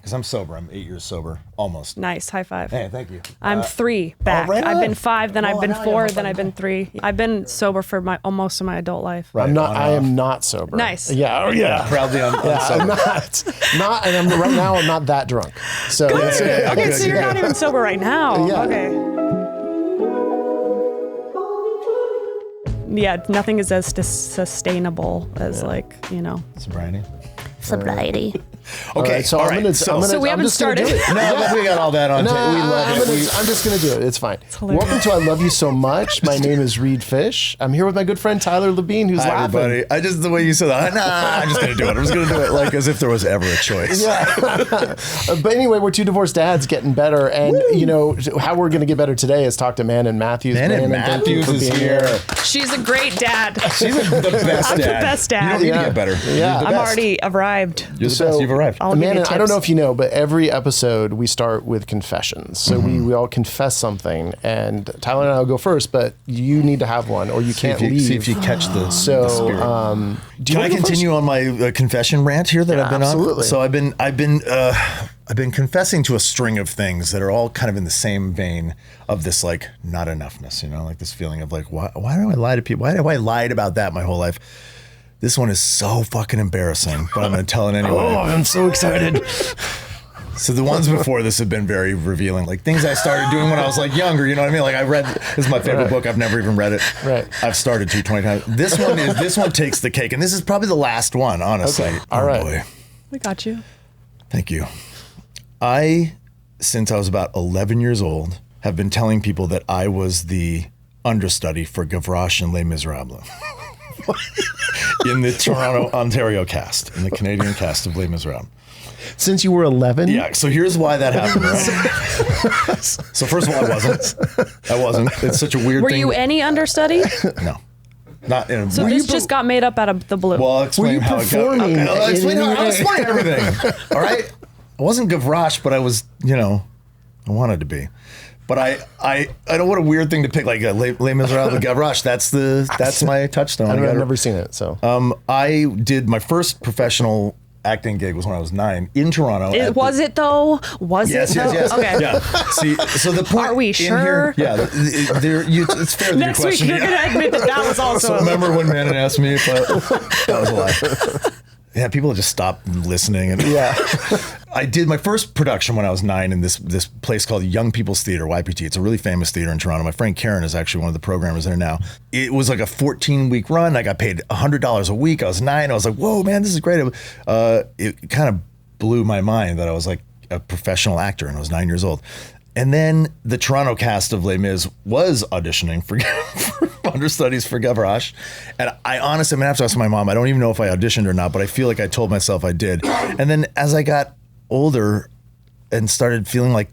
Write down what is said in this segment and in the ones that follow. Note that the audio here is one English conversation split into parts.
because I'm sober. I'm 8 years sober, almost. Nice. High five. Hey, thank you. I'm 3 back. right I've on. been 5, then I've been now 4, you're then I've been 3. I've been sober for most of my adult life. Right, I am not sober. Nice. Yeah. Oh, yeah. Proudly on I'm sober. not, and right now I'm not that drunk. So Good. it's- Okay, so you're not even sober right now. Yeah. Okay. Yeah, nothing is as sustainable as Sobriety. sobriety. All Okay, right, so all I'm right, gonna. so- I'm gonna So we I'm haven't just gonna started. do it. No, but we got all that on tape. We love it. I'm just gonna do it. It's fine. hilarious. Welcome to I Love You So Much. My name is Reed Fish. I'm here with my good friend Tyler Labine, who's Hi, laughing. everybody. I just, the way you said that, I'm just going to do it. I'm just going to do it like as if there was ever a choice. Yeah. But anyway, we're two divorced dads getting better, and you know how we're gonna get better today is talk to Manon Mathews. Manon thank you Mathews for is being here. She's a great dad. She's the best I'm the dad. best dad. You don't need Yeah. to get better. Yeah. You're the I'm best. already arrived. You're the So- best. You've arrived. I'll give you Manon, I don't tips. know if you know, but every episode we start with confessions. So Mm-hmm. we all confess something, and Tyler and I will go first, but you need to have one, or you can't leave. See if you catch the So, spirit. do you Can I wanna go continue on my confession rant here that I've been absolutely. on? So I've been confessing to a string of things that are all kind of in the same vein of this like not enoughness, you know, like this feeling of like why do I lie to people? Why have I lied about that my whole life? This one is so fucking embarrassing, but I'm going to tell it anyway. Oh, I'm so excited. So the ones before this have been very revealing, like things I started doing when I was like younger. You know what I mean? Like I read, this is my favorite book. I've never even read it. Right. I've started to 20 times. This one takes the cake, and this is probably the last one, honestly. Okay. All right. Boy. We got you. Thank you. Since I was about 11 years old, have been telling people that I was the understudy for Gavroche and Les Miserables in the Toronto, Ontario cast, in the Canadian cast of Les Miserables. Since you were 11? Yeah, so here's why that happened, right? So first of all, I wasn't. It's such a weird Were thing. you any understudy? No. Not in a So this just got made up out of the blue. Well, I'll explain you how performing it got. Okay, I'll explain, in how, any I'll way? explain everything. All right? I wasn't Gavroche, but I was, I wanted to be. But I know what a weird thing to pick, like Les Miserables, Gavroche. That's my touchstone. I've never seen it, so. I did my first professional acting gig was when I was 9 in Toronto. Was it though? Was Yes, it? yes, though? yes. Okay. Yeah. See, so the point Are we in sure? Here, yeah, it's fair to Next your week question. you're gonna admit that was also. So remember when Manon asked me if that was a lie? Yeah, people just stopped listening. And Yeah. I did my first production when I was 9 in this place called Young People's Theater, YPT. It's a really famous theater in Toronto. My friend Karen is actually one of the programmers there now. It was like a 14-week run. I got paid $100 a week. I was 9. I was like, whoa, man, this is great. It kind of blew my mind that I was like a professional actor and I was 9 years old. And then the Toronto cast of Les Mis was auditioning for understudies for Gavroche. And I honestly, I'm going to have to ask my mom. I don't even know if I auditioned or not, but I feel like I told myself I did. And then as I got older and started feeling like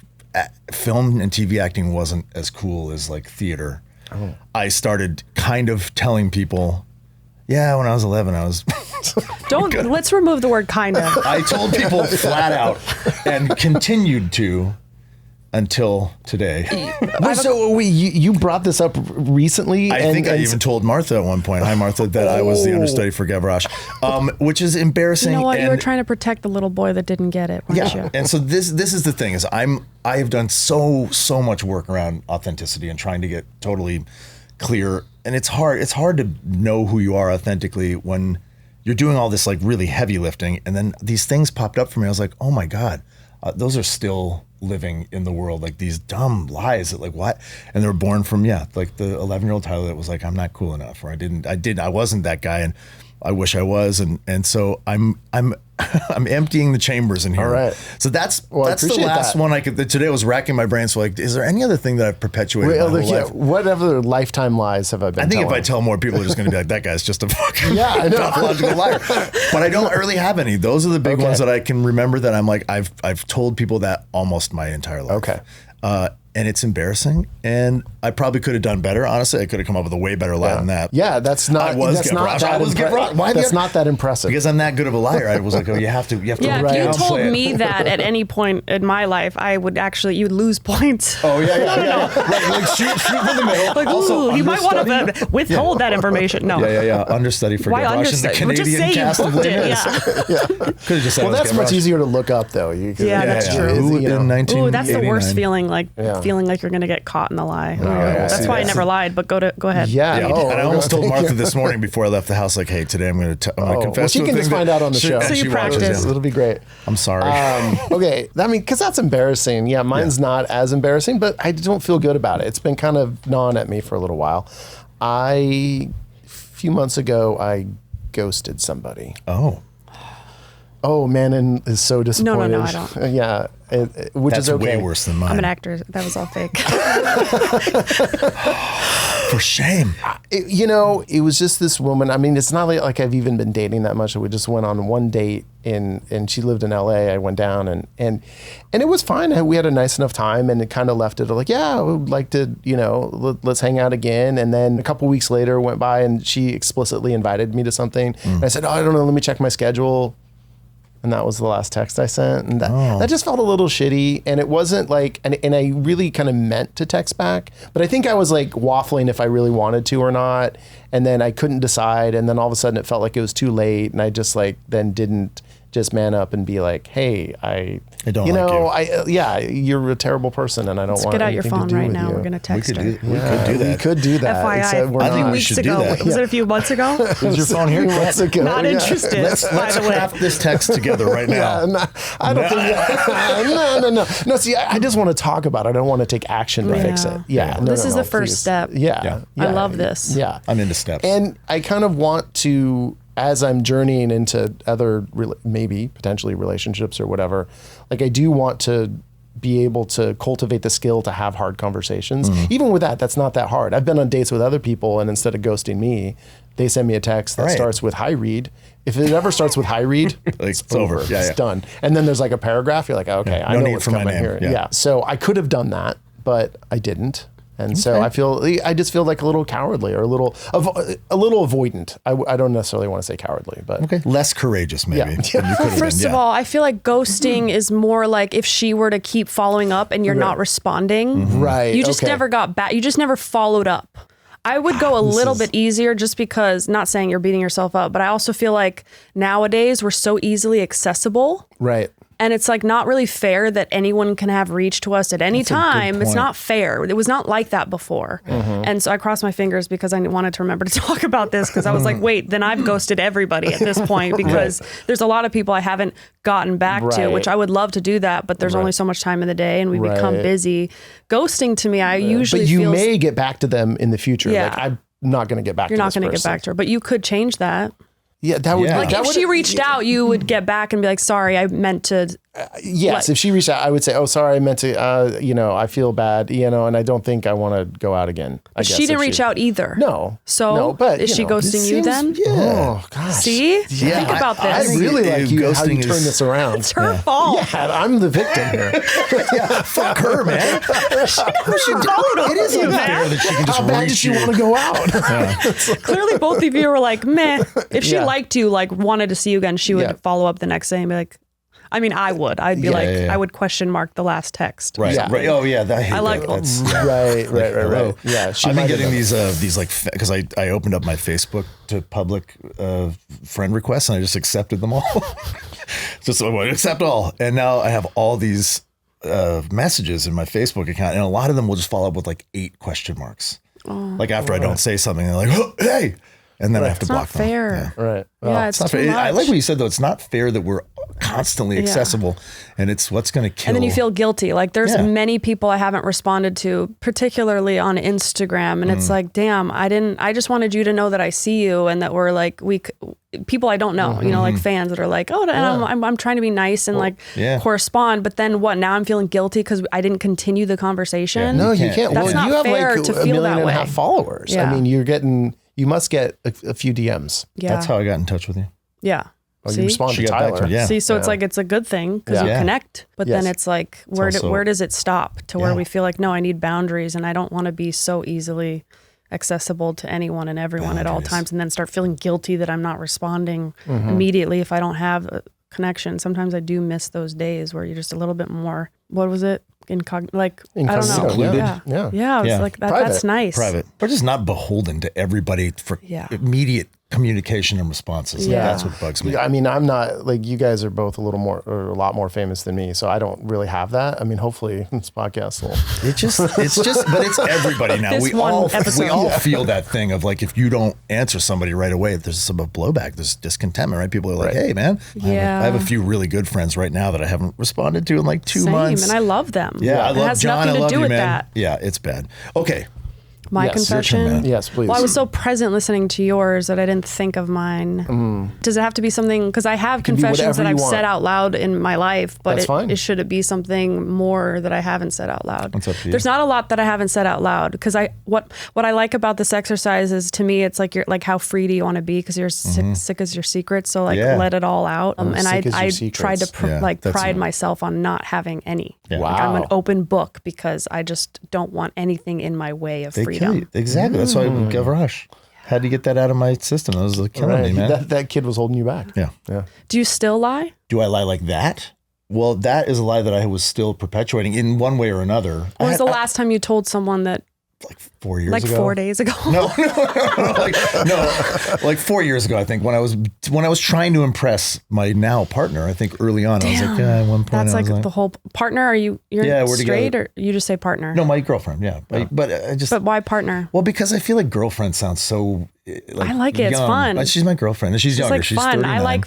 film and TV acting wasn't as cool as like theater, I started kind of telling people, yeah, when I was 11, I was... Let's remove the word kind of. I told people flat out and continued to until today. So you brought this up recently? I think I even told Martha at one point, hi Martha, that I was the understudy for Gavroche, which is embarrassing. You know what? You were and- trying to protect the little boy that didn't get it, weren't you? And so this is the thing is I have done so much work around authenticity and trying to get totally clear. And it's hard to know who you are authentically when you're doing all this like really heavy lifting. And then these things popped up for me. I was like, oh my God, those are still living in the world, like these dumb lies that like what? And they were born from, like the 11-year-old Tyler that was like, I'm not cool enough, or I wasn't that guy. And I wish I was. And so I'm emptying the chambers in here. All right. So that's the appreciate last that. one I could, today I was racking my brain. So like, is there any other thing that I've perpetuated my whole life? What other lifetime lies have I been I think telling? if I tell more people are just going to be like, that guy's just a fucking Yeah, I know. pathological liar. But I don't really have any. Those are the big ones that I can remember that I'm like, I've told people that almost my entire life. Okay. and it's embarrassing. And I probably could have done better. Honestly, I could have come up with a way better lie than that. Yeah, that's not. I was that's Get not Rosh. that I was Get Rosh. Why That's not that impressive. Because I'm that good of a liar. I was like, oh, you have to. Yeah, if you downplay told it. me that at any point in my life, I would actually, you'd lose points. Oh yeah. Right, like shoot from the middle. Like, Also, ooh, you might want understudy. to withhold that information. No. Yeah. Understudy for Why Get Rosh in the understudy? Well, just Canadian say you cast of booked Les it. Mis. Yeah. Could have just said Well, I was that's Get much Rosh. easier to look up, though. Yeah, that's true. Who in 1989? Ooh, that's the worst feeling, like feeling like you're going to get caught in the lie. That's why I never lied, but go ahead. Yeah. Yeah, and I almost told Martha this morning before I left the house, like, hey, today I'm going to confess. Well, she to a can thing just that find out on the show. So you she watches, practice. yeah. It'll be great. I'm sorry. Okay. I mean, because that's embarrassing. Yeah, mine's not as embarrassing, but I don't feel good about it. It's been kind of gnawing at me for a little while. A few months ago, I ghosted somebody. Oh, Manon is so disappointed. No, I don't. Yeah, which That's is okay. way worse than mine. I'm an actor. That was all fake. For shame. It was just this woman. I mean, it's not like I've even been dating that much. We just went on one date and she lived in LA. I went down and it was fine. We had a nice enough time, and it kind of left it like, yeah, I would like to, let's hang out again. And then a couple weeks later went by and she explicitly invited me to something. And I said, oh, I don't know. Let me check my schedule. And that was the last text I sent. And that just felt a little shitty. And it wasn't like, and I really kind of meant to text back, but I think I was like waffling if I really wanted to or not. And then I couldn't decide. And then all of a sudden it felt like it was too late. And I just like then didn't just man up and be like, hey, I don't like you. You're a terrible person and I don't want Get out your anything phone to do right with now. you. We're going to text her. We could do that. We could do that. FYI, except we're I think not. we weeks should do ago. that. Was it a few months ago? Is your phone here? Months ago, Not yeah. interested, Let's by the way. craft this text together right now. Yeah, no, I don't think. No. No, see, I just want to talk about it. I don't want to take action to fix it. Yeah. No, This is the please. first step. Yeah. I love this. Yeah. I'm into steps. And I kind of want to, as I'm journeying into other, maybe potentially relationships or whatever, like I do want to be able to cultivate the skill to have hard conversations. Even with that's not that hard. I've been on dates with other people, and instead of ghosting me, they send me a text that starts with "Hi, Reed." If it ever starts with "Hi, Reed," it's over. Yeah, it's done. And then there's like a paragraph. You're like, okay, I know what's coming here. Yeah. So I could have done that, but I didn't. And so I just feel like a little cowardly or a little avoidant. I don't necessarily want to say cowardly, but less courageous maybe. Yeah. than you could have been. First of all, I feel like ghosting is more like if she were to keep following up and you're not responding. Right. You just never got back. You just never followed up. I would go a little bit easier just because, not saying you're beating yourself up, but I also feel like nowadays we're so easily accessible. Right. And it's like not really fair that anyone can have reach to us at any time. It's not fair. It was not like that before. And so I crossed my fingers because I wanted to remember to talk about this because I was like, wait, then I've ghosted everybody at this point because there's a lot of people I haven't gotten back to, which I would love to do that, but there's only so much time in the day and we become busy. Ghosting to me, I usually But you feels, may get back to them in the future. Yeah. Like I'm not going to get back you're to not this going to get person. back to her, but you could change that. Yeah, that would Like, that If would- she reached out, you would get back and be like, sorry, I meant to. Yes, if she reached out, I would say, "Oh, sorry, I meant to. I feel bad. And I don't think I want to go out again." I guess She didn't if reach out either. No. So no, but is she ghosting this you seems- then? Yeah. Oh gosh. See? Think about I this. really like you how you Ghosting turn is- this around. It's her fault. Yeah, I'm the victim here. Fuck her, man. It is unfair that she can just How bad reach does she you. want to go out? Clearly, both of you were like, meh. If she Yeah. liked you, like wanted to see you again, she would Yeah. follow up the next day and be like, I mean, I would. I'd be like, yeah. I would question mark the last text. Right. Yeah. Right. Oh yeah. I like- That's, Right. hello. Yeah, she I've been might have getting done these because I opened up my Facebook to public friend requests and I just accepted them all. Just accept all, and now I have all these messages in my Facebook account, and a lot of them will just follow up with like 8 question marks. Like after I don't say something, they're like, oh, "Hey," and then I have to It's block not them. fair. Yeah. Right. Yeah, it's It's not too fair. much. I like what you said though. It's not fair that we're constantly accessible, and it's what's going to kill. And then you feel guilty. Like there's Yeah. many people I haven't responded to, particularly on Instagram. And it's like, damn, I just wanted you to know that I see you and that we're like, people I don't know, like fans that are like, oh, and I'm trying to be nice and correspond. But then what? Now I'm feeling guilty because I didn't continue the conversation. No, you can't. That's not you have fair like to a feel million that and a way. half followers. Yeah. I mean, you must get a few DMs. Yeah. That's how I got in touch with you. Yeah. Oh, See? you respond She to got back to Tyler. me, yeah. See, so it's like it's a good thing because you Yeah. connect, but Yes. then it's like where also- where does it stop to where Yeah. we feel like no, I need boundaries and I don't want to be so easily accessible to anyone and everyone at all Boundaries. times, and then start feeling guilty that I'm not responding immediately if I don't have a connection. Sometimes I do miss those days where you're just a little bit more. What was it? I don't know. Incognito, Yeah, yeah. yeah. It's Yeah. like that. Private. That's nice. Private. We're just not beholden to everybody for Yeah. immediate communication and responses. Yeah. That's what bugs me. I mean, I'm not like you guys are both a lot more famous than me, so I don't really have that. I mean, hopefully this podcast will. It's just, but it's everybody now. This we one all episode. feel that thing of like, if you don't answer somebody right away, there's some blowback, there's discontentment, right? People are like, Right. hey man, Yeah. I have a few really good friends right now that I haven't responded to in like 2 Same, months. and I love them. yeah, I it love has John. nothing I to love do you, with man. that. Yeah, it's bad. Okay. My Yes, your confession. turn, man. Yes, please. Well, I was so present listening to yours that I didn't think of mine. Does it have to be something? Because I have can be confessions whatever that you I've want. said out loud in my life, but That's fine. should it be something more that I haven't said out loud? It's up to you. There's not a lot that I haven't said out loud because what I like about this exercise is, to me, it's like you're like, how free do you want to be? Because you're sick as your secret, so like Yeah. let it all out. And sick as your I secrets. tried to Yeah, that's pride it. myself on not having any. Yeah. Like I'm an Wow. open book because I just don't want anything in my way of They freedom. kill you. Exactly. That's why I give Rush. Had to get that out of my system. That was killing me, man. That kid was holding you back. Yeah. Do you still lie? Do I lie like that? Well, that is a lie that I was still perpetuating in one way or another. When was the last time you told someone that, Like 4 years like ago. 4 days ago? No, like 4 years ago, I think, when I was trying to impress my now partner. I think early on, I was like, yeah, at one point, That's I like was the whole partner. Are you're Yeah, we're straight together. or you just say partner? no, my girlfriend, yeah, but I just, But why partner? well, because I feel like girlfriend sounds so. I like it. It's young. fun. She's my girlfriend, and she's It's younger. like She's fun. 39.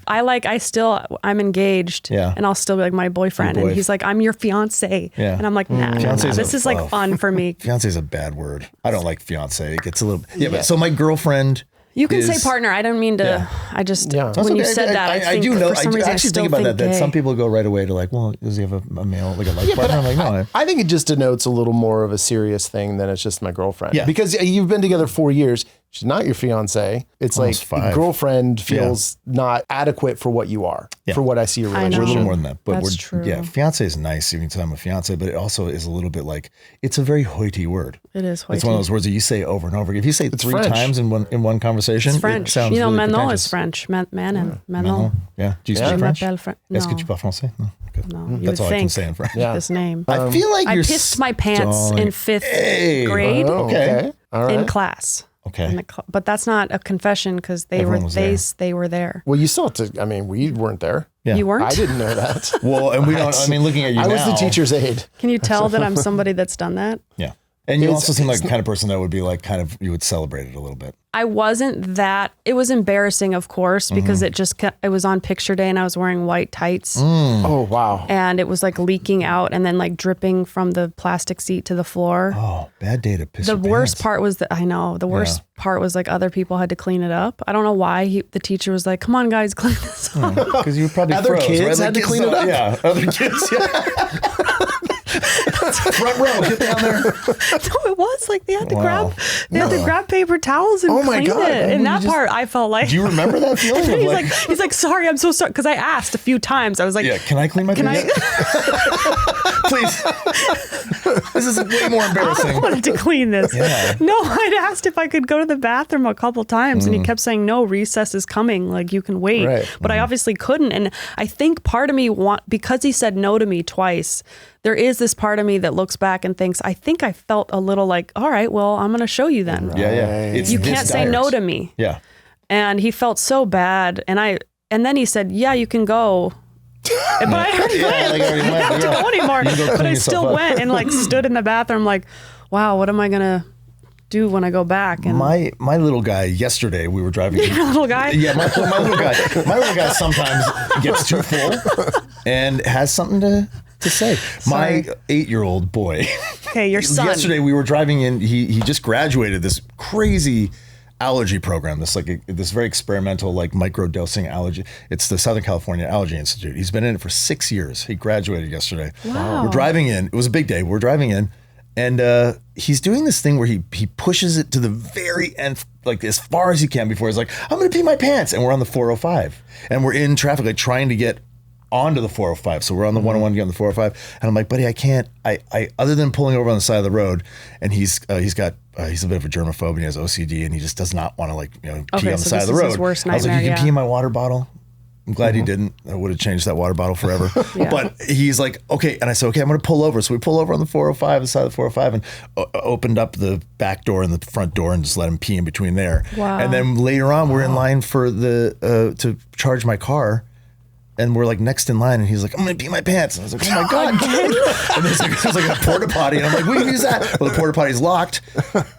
I'm engaged. Yeah. And I'll still be like my boyfriend. Your boy. And he's like, I'm your fiance. Yeah. And I'm like, nah, Fiance's this is like fun for me. Fiance is a bad word. I don't like fiance. It gets a little. Yeah, but so my girlfriend. You can say is- partner. I don't mean to. Yeah. I just, Yeah. when That's you okay. said that, I think do know. for some reason I actually still think about that gay. some people go right away to like, well, does he have a male, like a life partner? I'm like, no. I think it just denotes a little more of a serious thing than it's just my girlfriend. Yeah. Because you've been together 4 years. She's not your fiance. It's Almost like 5. girlfriend feels not adequate for what you are, Yeah. for what I see your I know. We're a relationship. little more than that, but That's we're true. yeah. Fiance is nice, even though I'm a fiance, but it also is a little bit like it's a very hoity word. It is. It's one of those words that you say over and over. If you say it 3 French. times in one conversation, It's it French. sounds You know, really Manon pretentious. is French. Manon. Manon. Yeah. Do you Je speak French? m'appelle Fran- Est-ce que No. tu parles français? No. Good. No, you That's would all I can think. say in French. Yeah. This name. I feel like I you're pissed my pants stalling. in 5th Hey. grade Oh, okay. All right. in class. Okay. But that's not a confession because Everyone was there. they were there. Well, you still have to, I mean, we weren't there. Yeah. You weren't? I didn't know that. Well, and we don't. I mean, looking at you I was now, the teacher's aide. Can you tell that I'm somebody that's done that? Yeah. And you It's- also seem like it's the kind of person that would be like you would celebrate it a little bit. I wasn't that. It was embarrassing, of course, because it was on picture day and I was wearing white tights Oh, wow. and it was like leaking out and then like dripping from the plastic seat to the floor. Oh, bad day to piss The your worst pants. part was that I know the worst part was like other people had to clean it up. I don't know why the teacher was like, "Come on, guys, clean this up." Because you probably Other froze, kids right? had to clean it up? Yeah, other kids. Yeah. Front row, get down there. No, it was like they had to Wow. grab paper towels and Oh my clean God. it. And And you that just- part, I felt like. Do you remember that feeling? Of he's like, he's like, sorry, I'm so sorry, because I asked a few times. I was like, yeah, can I clean my Can I- feet? Please. This is way more I embarrassing. wanted to clean this. Yeah. No, I'd asked if I could go to the bathroom a couple times, and he kept saying, "No, recess is coming. Like you can wait." Right. But I obviously couldn't, and I think part of me because he said no to me twice. There is this part of me that looks back and thinks, I think I felt a little like, all right, well, I'm going to show you then. Yeah, yeah. It's You this can't say dire. no to me. Yeah. And he felt so bad, and then he said, "Yeah, you can go." But I already Yeah, went. like I already I didn't have went, to yeah. go anymore. You can go But clean I yourself still up. went and like stood in the bathroom like, wow, what am I gonna do when I go back? And My little guy yesterday, we were driving. your little guy. Yeah, my little guy. My little guy sometimes gets too full and has something to say. Sorry. My 8-year-old boy. Okay, your son. Yesterday we were driving in. He just graduated this crazy allergy program. This very experimental microdosing allergy. It's the Southern California Allergy Institute. He's been in it for 6 years. He graduated yesterday. Wow. We're driving in. It was a big day. We're driving in. And he's doing this thing where he pushes it to the very end, like as far as he can before he's like, I'm going to pee my pants. And we're on the 405 and we're in traffic, like trying to get onto the 405. So we're on the 101 to get on the 405. And I'm like, buddy, I can't, I other than pulling over on the side of the road, and he's a bit of a germaphobe and he has OCD and he just does not want to pee on the side of the road. His worst I was like, nightmare, you can pee in my water bottle. I'm glad he didn't. I would have changed that water bottle forever. But he's like, okay. And I said, okay, I'm going to pull over. So we pull over on the 405, the side of the 405, and opened up the back door and the front door and just let him pee in between there. Wow. And then later on, we're in line for to charge my car. And we're like next in line, and he's like, I'm gonna pee my pants. And I was like, oh my God. And there's like a porta potty. And I'm like, we can use that. Well, the porta potty's locked.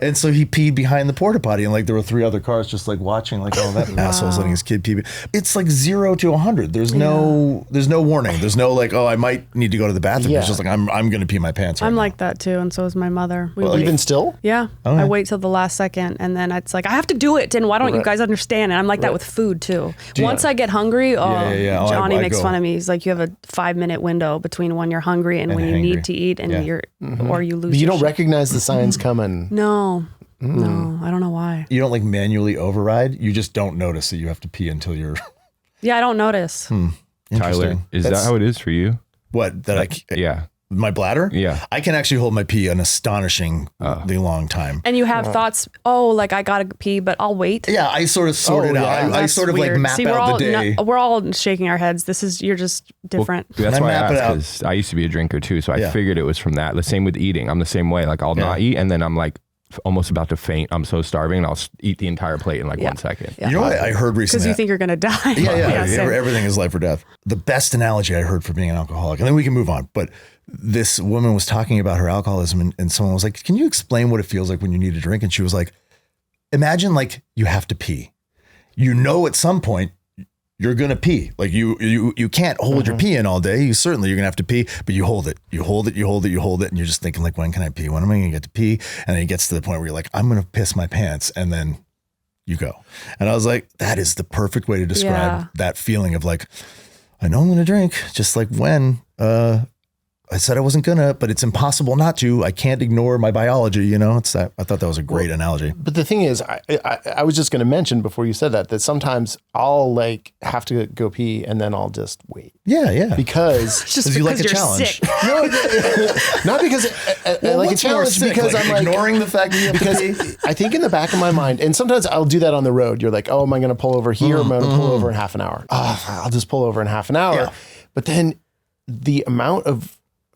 And so he peed behind the porta potty. And like there were 3 other cars just like watching, like, oh, that asshole's letting his kid pee. It's like 0 to 100. There's no warning. There's no like, oh, I might need to go to the bathroom. It's just like, I'm gonna pee my pants. I'm now. like that too. And so is my mother. Even still? Yeah. I wait till the last second, and then it's like, I have to do it. And why don't you guys understand? And I'm like that with food too. Once I get hungry, Johnny makes fun of me. He's like, you have a 5-minute window between when you're hungry and when you need to eat, and or you lose. But you your don't recognize the signs coming. No, I don't know why. You don't like manually override. You just don't notice that you have to pee until you're. Yeah, I don't notice. Tyler, is that how it is for you? What that Yeah. My bladder? Yeah. I can actually hold my pee an astonishingly long time. And you have thoughts, like I gotta pee, but I'll wait. Yeah, I sort of sort it out. I sort of weird. like map out the day. We're all shaking our heads. You're just different. Well, that's And I why I map it asked, out. because I used to be a drinker too, so I figured it was from that. The same with eating. I'm the same way. Like I'll not eat, and then I'm like almost about to faint. I'm so starving, and I'll eat the entire plate in like 1 second. Yeah. You know what I heard recently? Because you think you're gonna die. Yeah. Same. Everything is life or death. The best analogy I heard for being an alcoholic, and then we can move on, but this woman was talking about her alcoholism, and someone was like, can you explain what it feels like when you need a drink? And she was like, imagine like you have to pee. You know at some point you're going to pee. Like you can't hold your pee in all day. You're going to have to pee, but you hold it. You hold it. And you're just thinking like, when can I pee? When am I going to get to pee? And then it gets to the point where you're like, I'm going to piss my pants. And then you go. And I was like, that is the perfect way to describe that feeling of like, I know I'm going to drink, just like when, I said I wasn't gonna, but it's impossible not to. I can't ignore my biology, It's that. I thought that was a great analogy. But the thing is, I was just going to mention before you said that sometimes I'll like have to go pee and then I'll just wait. Yeah. Because just you like a you're challenge. sick. No, not because I like a challenge, because I'm like ignoring the fact that you have to pee. I think in the back of my mind, and sometimes I'll do that on the road. You're like, oh, am I going to pull over here? Am I going to pull over in half an hour? I'll just pull over in half an hour. Yeah. But then the amount of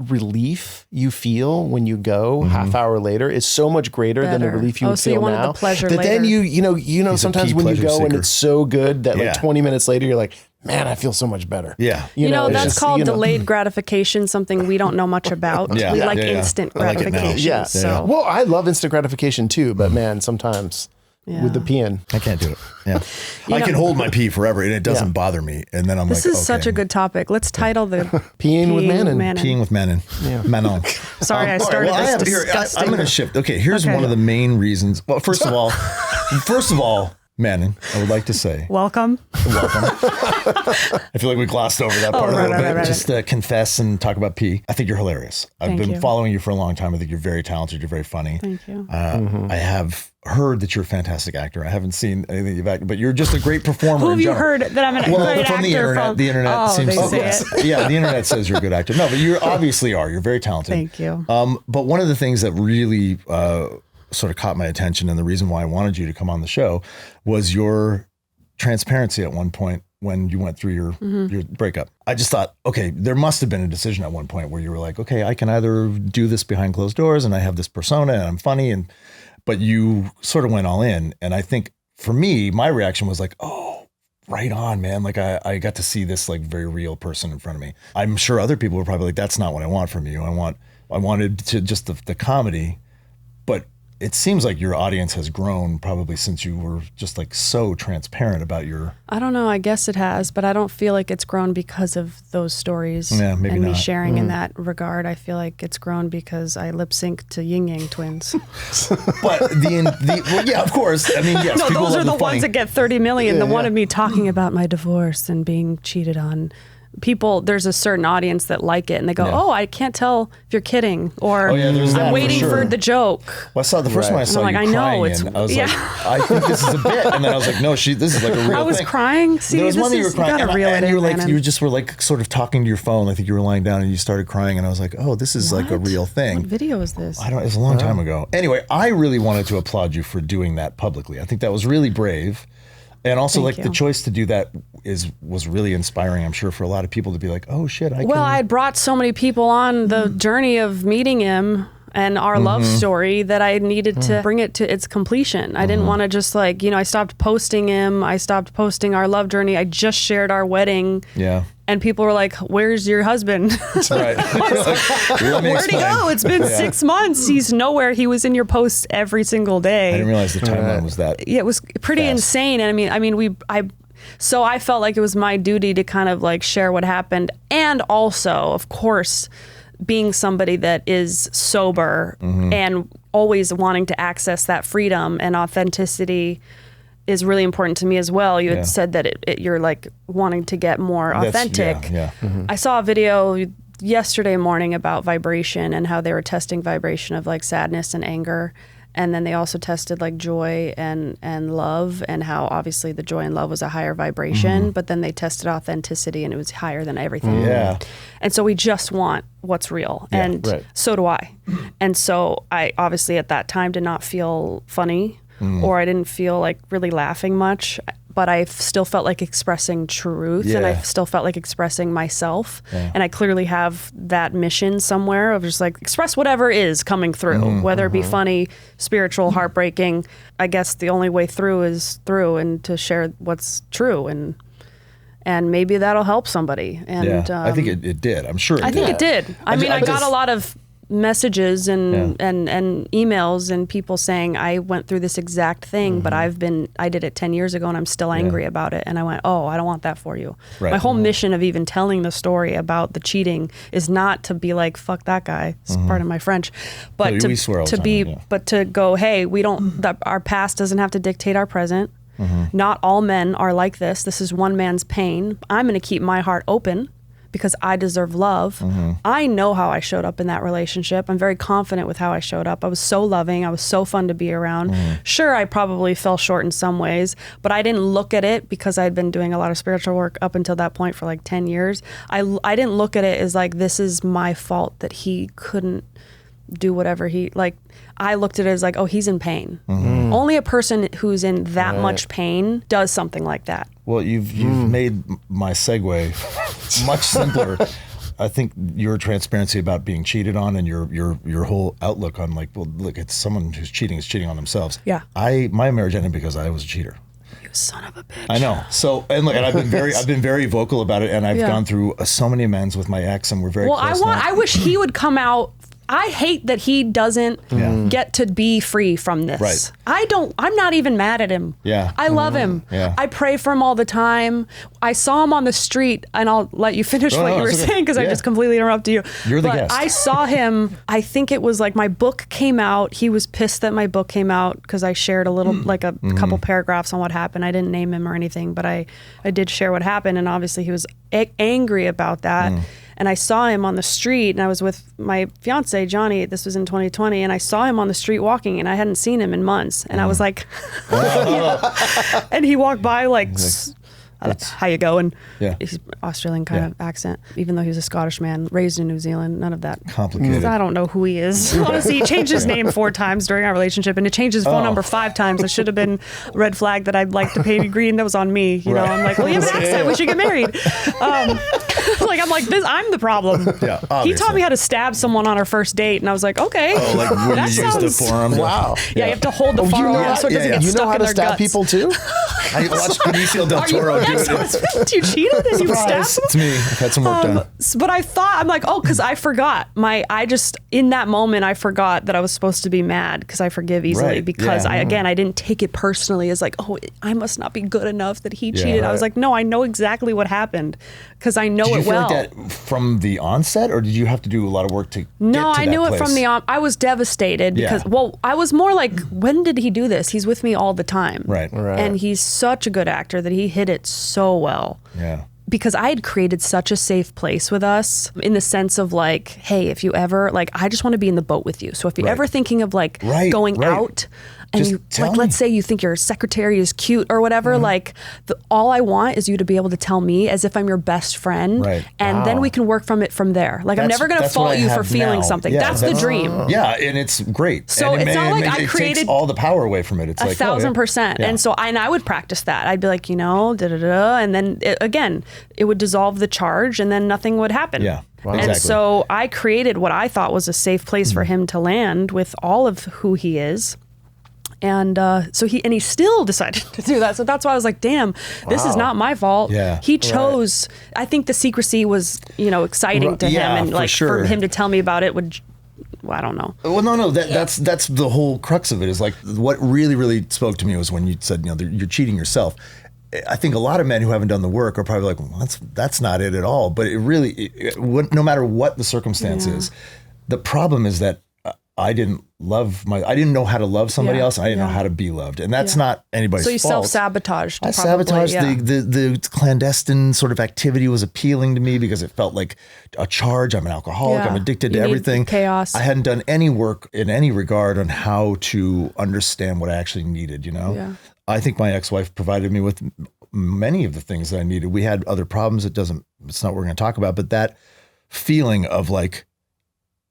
relief you feel when you go half hour later is so much greater than the relief you would so you feel wanted now. the pleasure that later. then you sometimes when you pleasure go and seeker. it's so good that like 20 minutes later you're like, man, I feel so much better. Yeah. You know, it's that's just, called delayed gratification, something we don't know much about. Yeah. We Yeah. like Yeah. instant I like it now. gratification. Yeah. So Well, I love instant gratification too, but man, sometimes with the peeing. I can't do it. Yeah. I can hold my pee forever and it doesn't bother me. And then I'm this like, is such a good topic. Let's title the Peeing with Manon. peeing with Manon. Yeah. Manon. Sorry, I started this disgusting. I'm going to shift. Okay, here's one of the main reasons. Well, first of all, Manon, I would like to say welcome. I feel like we glossed over that part a little bit. Right. Just confess and talk about pee. I think you're hilarious. I've been you. following you for a long time. I think you're very talented. You're very funny. Thank you. I have heard that you're a fantastic actor. I haven't seen anything you've acted, but you're just a great performer. Who have in you general. heard that I'm a great from actor the internet. from? The internet seems they to say it. Yeah, the internet says you're a good actor. No, but you obviously are. You're very talented. Thank you. But one of the things that really sort of caught my attention, and the reason why I wanted you to come on the show, was your transparency at one point when you went through your breakup. I just thought, okay, there must have been a decision at one point where you were like, okay, I can either do this behind closed doors and I have this persona and I'm funny, but you sort of went all in. And I think for me, my reaction was like, oh, right on, man. Like I got to see this like very real person in front of me. I'm sure other people were probably like, that's not what I want from you. I wanted to just the comedy, but it seems like your audience has grown probably since you were just like so transparent about your. I don't know. I guess it has, but I don't feel like it's grown because of those stories Yeah, maybe and me not. sharing in that regard. I feel like it's grown because I lip sync to Yin Yang Twins. But well, yeah, of course. I mean, yes. No, people those love are the funny. ones that get 30 million. The one yeah. of me talking about my divorce and being cheated on people, there's a certain audience that like it and they go, oh, I can't tell if you're kidding, or I'm waiting for the joke. Well, I saw the first one I saw you crying, and I was like, I think this is a bit, and then I was like, no, this is like a real thing. I was crying. See, there was one that you were crying, and you were like, Manon. you just were like sort of talking to your phone. I think you were lying down and you started crying, and I was like, oh, this is like a real thing. What video is this? I don't. It was a long time ago. Anyway, I really wanted to applaud you for doing that publicly. I think that was really brave. And also, Thank you. the choice to do that was really inspiring, I'm sure, for a lot of people to be like, oh, shit, I had brought so many people on the journey of meeting him and our love story that I needed to bring it to its completion. I didn't want to just I stopped posting him. I stopped posting our love journey. I just shared our wedding. Yeah. And people were like, where's your husband? Right. Where'd he go? It's been 6 months. He's nowhere. He was in your posts every single day. I didn't realize the timeline was that. Yeah, it was pretty insane. And so I felt like it was my duty to kind of like share what happened. And also, of course, being somebody that is sober and always wanting to access that freedom and authenticity is really important to me as well. You had said that you're like wanting to get more authentic. I saw a video yesterday morning about vibration and how they were testing vibration of like sadness and anger. And then they also tested like joy and love, and how obviously the joy and love was a higher vibration, but then they tested authenticity and it was higher than everything. Yeah. And so we just want what's real. And so do I. And so I obviously at that time did not feel funny or I didn't feel like really laughing much, but I still felt like expressing truth and I still felt like expressing myself. And I clearly have that mission somewhere of just like express whatever is coming through, whether it be funny, spiritual, heartbreaking. I guess the only way through is through, and to share what's true, and maybe that'll help somebody. And I think it did. I'm sure it did. I think it did. I mean, I got a lot of messages and emails and people saying I went through this exact thing, but I did it 10 years ago and I'm still angry about it. And I went, oh, I don't want that for you. Right. My whole mission of even telling the story about the cheating is not to be like, fuck that guy, it's pardon my French, but to go, hey, we don't, our past doesn't have to dictate our present. Not all men are like this. This is one man's pain. I'm going to keep my heart open because I deserve love. I know how I showed up in that relationship. I'm very confident with how I showed up. I was so loving. I was so fun to be around. Sure, I probably fell short in some ways, but I didn't look at it because I'd been doing a lot of spiritual work up until that point for like 10 years. I didn't look at it as like, this is my fault that he couldn't do whatever I looked at it as like, oh, he's in pain. Only a person who's in that much pain does something like that. Well, you've made my segue much simpler. I think your transparency about being cheated on and your whole outlook on like, well, look, it's someone who's cheating on themselves. Yeah. My marriage ended because I was a cheater. You son of a bitch. I know. So and I've been very vocal about it, and I've gone through so many amends with my ex, and we're very close now. I wish he would come out. I hate that he doesn't get to be free from this. Right. I'm not even mad at him. Yeah. I love him. Yeah. I pray for him all the time. I saw him on the street, and I'll let you finish what you were saying because I just completely interrupted you. You're the guest. I saw him, I think it was like my book came out. He was pissed that my book came out because I shared a little, like a couple paragraphs on what happened. I didn't name him or anything, but I did share what happened, and obviously he was angry about that. And I saw him on the street, and I was with my fiance, Johnny. This was in 2020. And I saw him on the street walking, and I hadn't seen him in months. And I was like, and he walked by like, how you going? Yeah. He's Australian kind of accent, even though he was a Scottish man raised in New Zealand. None of that. Complicated. I don't know who he is. Honestly, he changed his name 4 times during our relationship, and he changed his phone number 5 times. It should have been a red flag that I'd like to pay green. That was on me. You know, I'm like, well, you have an accent. We should get married. I'm like, I'm the problem. Yeah, he taught me how to stab someone on our first date, and I was like, okay. Oh, like when you use the forearm. Wow. Yeah, you have to hold the forearm so it doesn't get You stuck know how in to their stab guts. people too? I watched Benicio del Toro do it. You cheated and you stabbed them? It's me. I've had some work done. But I thought, I'm like, because I forgot. In that moment, I forgot that I was supposed to be mad because I forgive easily because I didn't take it personally as like, oh, I must not be good enough that he cheated. I was like, no, I know exactly what happened because I know it well. Did you feel like that from the onset, or did you have to do a lot of work to get to that place? No, I knew it from the I was devastated because, I was more like, when did he do this? He's with me all the time. Right. And he's such a good actor that he hit it so well. Yeah. because I had created such a safe place with us in the sense of like, hey, if you ever, like, I just want to be in the boat with you. So if you're ever thinking of like going out, and just you like, let's say you think your secretary is cute or whatever, like all I want is you to be able to tell me as if I'm your best friend. Right. And then we can work from there. Like I'm never going to fault you for feeling something. That's the dream. Yeah. And it's great. So and it's not like I it created takes all the power away from it. It's like 1,000%. Yeah. And so I would practice that. I'd be like, and then it would dissolve the charge and then nothing would happen. Yeah. Wow. And Exactly. so I created what I thought was a safe place for him to land with all of who he is. And so he still decided to do that. So that's why I was like, damn, this is not my fault. Yeah. He chose, I think the secrecy was, exciting to him. And like for him to tell me about it would, I don't know. Well, no, that's the whole crux of it is like what really, really spoke to me was when you said, you're cheating yourself. I think a lot of men who haven't done the work are probably like, well, that's not it at all. But it really, no matter what the circumstance is, the problem is that I didn't know how to love somebody else. And I didn't know how to be loved. And that's not anybody's fault. So you self-sabotaged. I sabotaged the clandestine sort of activity was appealing to me because it felt like a charge. I'm an alcoholic. I'm addicted to everything. Chaos. I hadn't done any work in any regard on how to understand what I actually needed, Yeah. I think my ex-wife provided me with many of the things that I needed. We had other problems. It's not what we're going to talk about, but that feeling of like,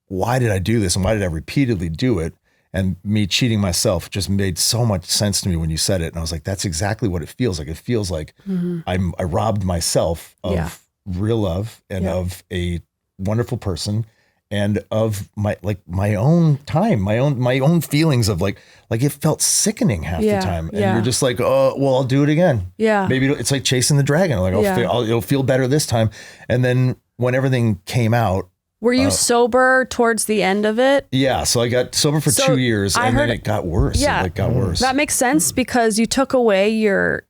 why did I do this? And why did I repeatedly do it? And me cheating myself just made so much sense to me when you said it. And I was like, that's exactly what it feels like. It feels like I robbed myself of real love and of a wonderful person and of my own time, my own feelings of like it felt sickening half the time. And you're just like, oh, well, I'll do it again. Yeah. Maybe it's like chasing the dragon. Like it'll feel better this time. And then when everything came out, were you sober towards the end of it? Yeah, so I got sober for 2 years, and then it got worse. Yeah, it got worse. That makes sense because you took away your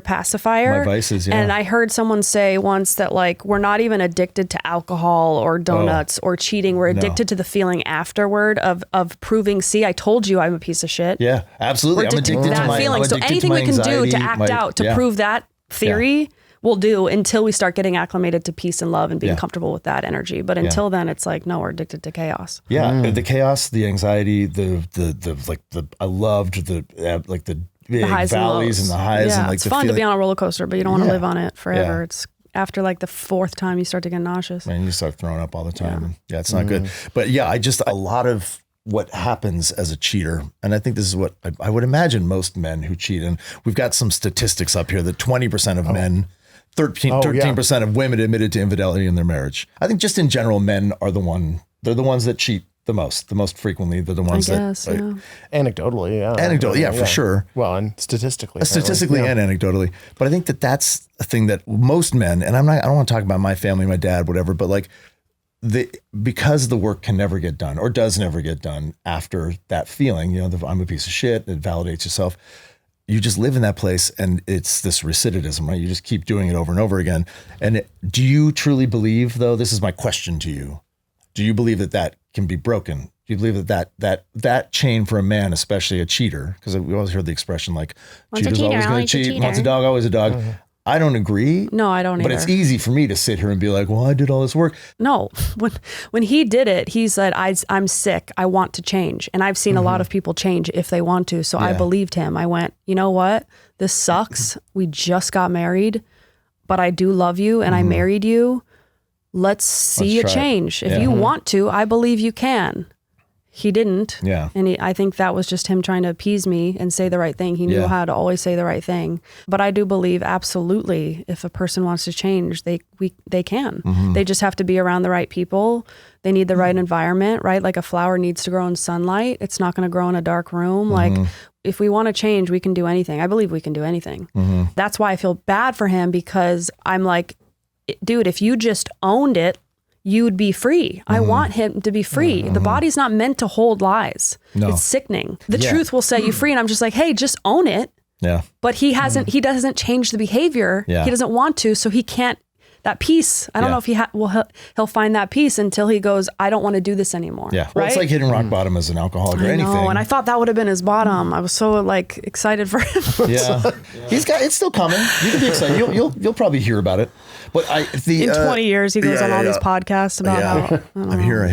pacifier, my vices. Yeah, and I heard someone say once that like we're not even addicted to alcohol or donuts or cheating. We're addicted to the feeling afterward of proving. See, I told you I'm a piece of shit. Yeah, absolutely. I'm addicted to that feeling. So anything we can do to act out to prove that theory. Yeah. We'll do until we start getting acclimated to peace and love and being comfortable with that energy. But until then, it's like, no, we're addicted to chaos. Yeah, the chaos, the anxiety, I loved the big valleys and the highs. Yeah, and like it's fun to be on a roller coaster, but you don't want to live on it forever. Yeah. It's after like the fourth time you start to get nauseous. And you start throwing up all the time. Yeah, it's not good. But a lot of what happens as a cheater, and I think this is what I would imagine most men who cheat, and we've got some statistics up here that 20% of men, 13% of women admitted to infidelity in their marriage. I think just in general, men are they're the ones that cheat the most frequently. They're the ones anecdotally, for sure. Well, and statistically and anecdotally. But I think that's a thing that most men, and I don't want to talk about my family, my dad, whatever, but like because the work can never get done or does never get done after that feeling, I'm a piece of shit, it validates yourself. You just live in that place and it's this recidivism, right? You just keep doing it over and over again. And do you truly believe, though, this is my question to you, do you believe that can be broken? Do you believe that chain for a man, especially a cheater, because we always heard the expression like, cheater's always going to cheat, once a dog, always a dog. Mm-hmm. I don't agree. No, I don't either. But it's easy for me to sit here and be like, well, I did all this work. No, when he did it, he said, I'm sick. I want to change. And I've seen a lot of people change if they want to. So I believed him. I went, you know what? This sucks. We just got married, but I do love you and I married you. Let's see a change. If you want to, I believe you can. He didn't. Yeah. And I think that was just him trying to appease me and say the right thing. He knew how to always say the right thing. But I do believe absolutely if a person wants to change, they can. Mm-hmm. They just have to be around the right people. They need the right environment, right? Like a flower needs to grow in sunlight. It's not going to grow in a dark room. Like if we want to change, we can do anything. I believe we can do anything. Mm-hmm. That's why I feel bad for him because I'm like, dude, if you just owned it, you'd be free. I want him to be free. The body's not meant to hold lies. No. It's sickening. The truth will set you free. And I'm just like, hey, just own it. Yeah. But he doesn't change the behavior. Yeah. He doesn't want to, so he can't that peace. I don't know if he'll find that peace until he goes, I don't want to do this anymore. Yeah. Well, it's like hitting rock bottom as an alcoholic or anything. And I thought that would have been his bottom. I was so like excited for him. Yeah. It's still coming. You can be excited. You'll probably hear about it. But in 20 years, he goes on all these podcasts about how I'm here.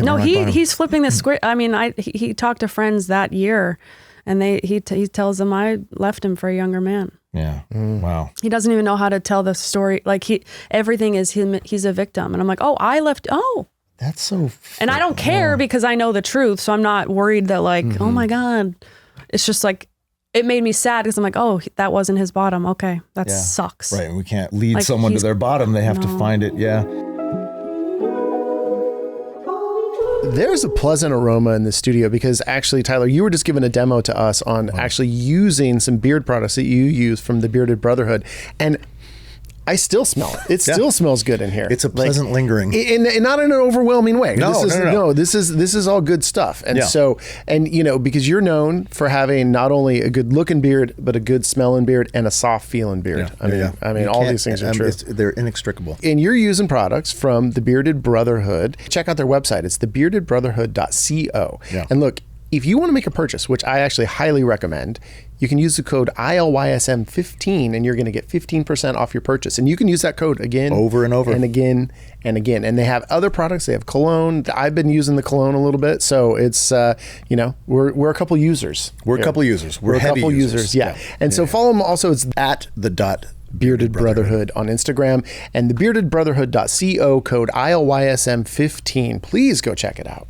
He's flipping the script. I mean, he talked to friends that year, and he tells them I left him for a younger man. Yeah. Wow. He doesn't even know how to tell the story. Like everything is him. He's a victim, and I'm like, oh, I left. Oh, that's so. And I don't care because I know the truth, so I'm not worried that like, oh my God. It's just like. It made me sad because I'm like, oh, that wasn't his bottom. Okay, that sucks. Right, we can't lead someone to their bottom. They have to find it. Yeah. There's a pleasant aroma in the studio because actually, Tyler, you were just giving a demo to us on actually using some beard products that you use from the Bearded Brotherhood. And I still smell it. It still smells good in here. It's a pleasant lingering. And not in an overwhelming way. No. This is all good stuff. And so, because you're known for having not only a good looking beard, but a good smelling beard and a soft feeling beard. I mean, all these things are true. They're inextricable. And you're using products from the Bearded Brotherhood. Check out their website. It's thebeardedbrotherhood.co. Yeah. And look, if you want to make a purchase, which I actually highly recommend, you can use the code ILYSM15 and you're going to get 15% off your purchase. And you can use that code again, over and over, and again and again. And they have other products. They have cologne. I've been using the cologne a little bit, so it's we're a couple users. We're a couple users. We're a couple users. Yeah. And so follow them. Also, it's at the Bearded Brotherhood on Instagram and thebeardedbrotherhood.co, code ILYSM15. Please go check it out.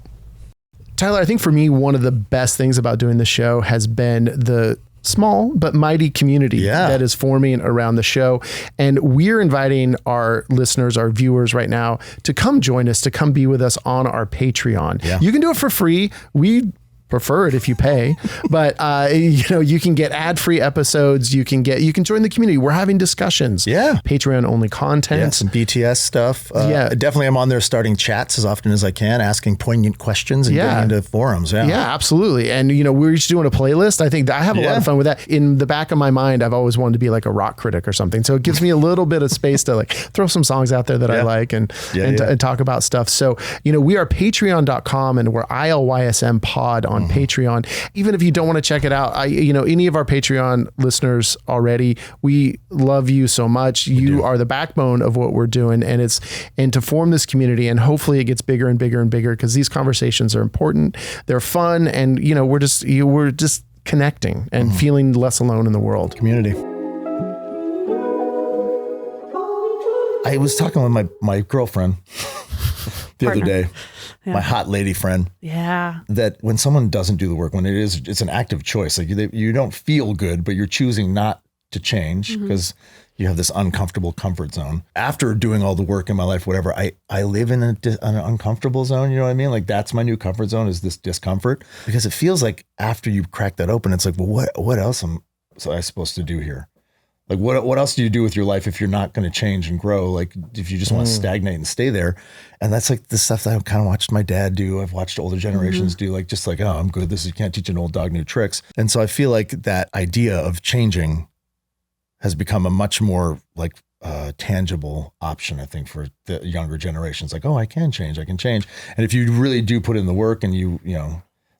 Tyler, I think for me, one of the best things about doing the show has been the small but mighty community that is forming around the show. And we're inviting our listeners, our viewers right now to come join us, to come be with us on our Patreon. Yeah. You can do it for free. We prefer it if you pay, but you can get ad-free episodes. You can join the community. We're having discussions. Yeah. Patreon only content. Yeah, some BTS stuff. Definitely I'm on there starting chats as often as I can, asking poignant questions and getting into forums. Yeah. Yeah, absolutely. And we're each doing a playlist. I think that I have a lot of fun with that. In the back of my mind, I've always wanted to be like a rock critic or something. So it gives me a little bit of space to like throw some songs out there that I like and talk about stuff. So, we are patreon.com and we're ILYSM pod on Patreon. Even if you don't want to check it out, any of our Patreon listeners already, we love you so much. You are the backbone of what we're doing, and to form this community, and hopefully it gets bigger and bigger and bigger because these conversations are important. They're fun, and we're just connecting and feeling less alone in the world. Community. I was talking with my girlfriend the other day. Yeah. My hot lady friend. Yeah. That when someone doesn't do the work, when it's an active choice, like you don't feel good, but you're choosing not to change because you have this uncomfortable comfort zone. After doing all the work in my life, whatever, I live in an uncomfortable zone. You know what I mean? Like that's my new comfort zone, is this discomfort, because it feels like after you crack that open, it's like, well, what else am I supposed to do here? Like what else do you do with your life if you're not going to change and grow? Like if you just want to stagnate and stay there. And that's like the stuff that I kind of watched my dad do. I've watched older generations do, like, just like, oh, I'm good. You can't teach an old dog new tricks. And so I feel like that idea of changing has become a much more like tangible option, I think, for the younger generations. Like, oh, I can change. And if you really do put in the work and you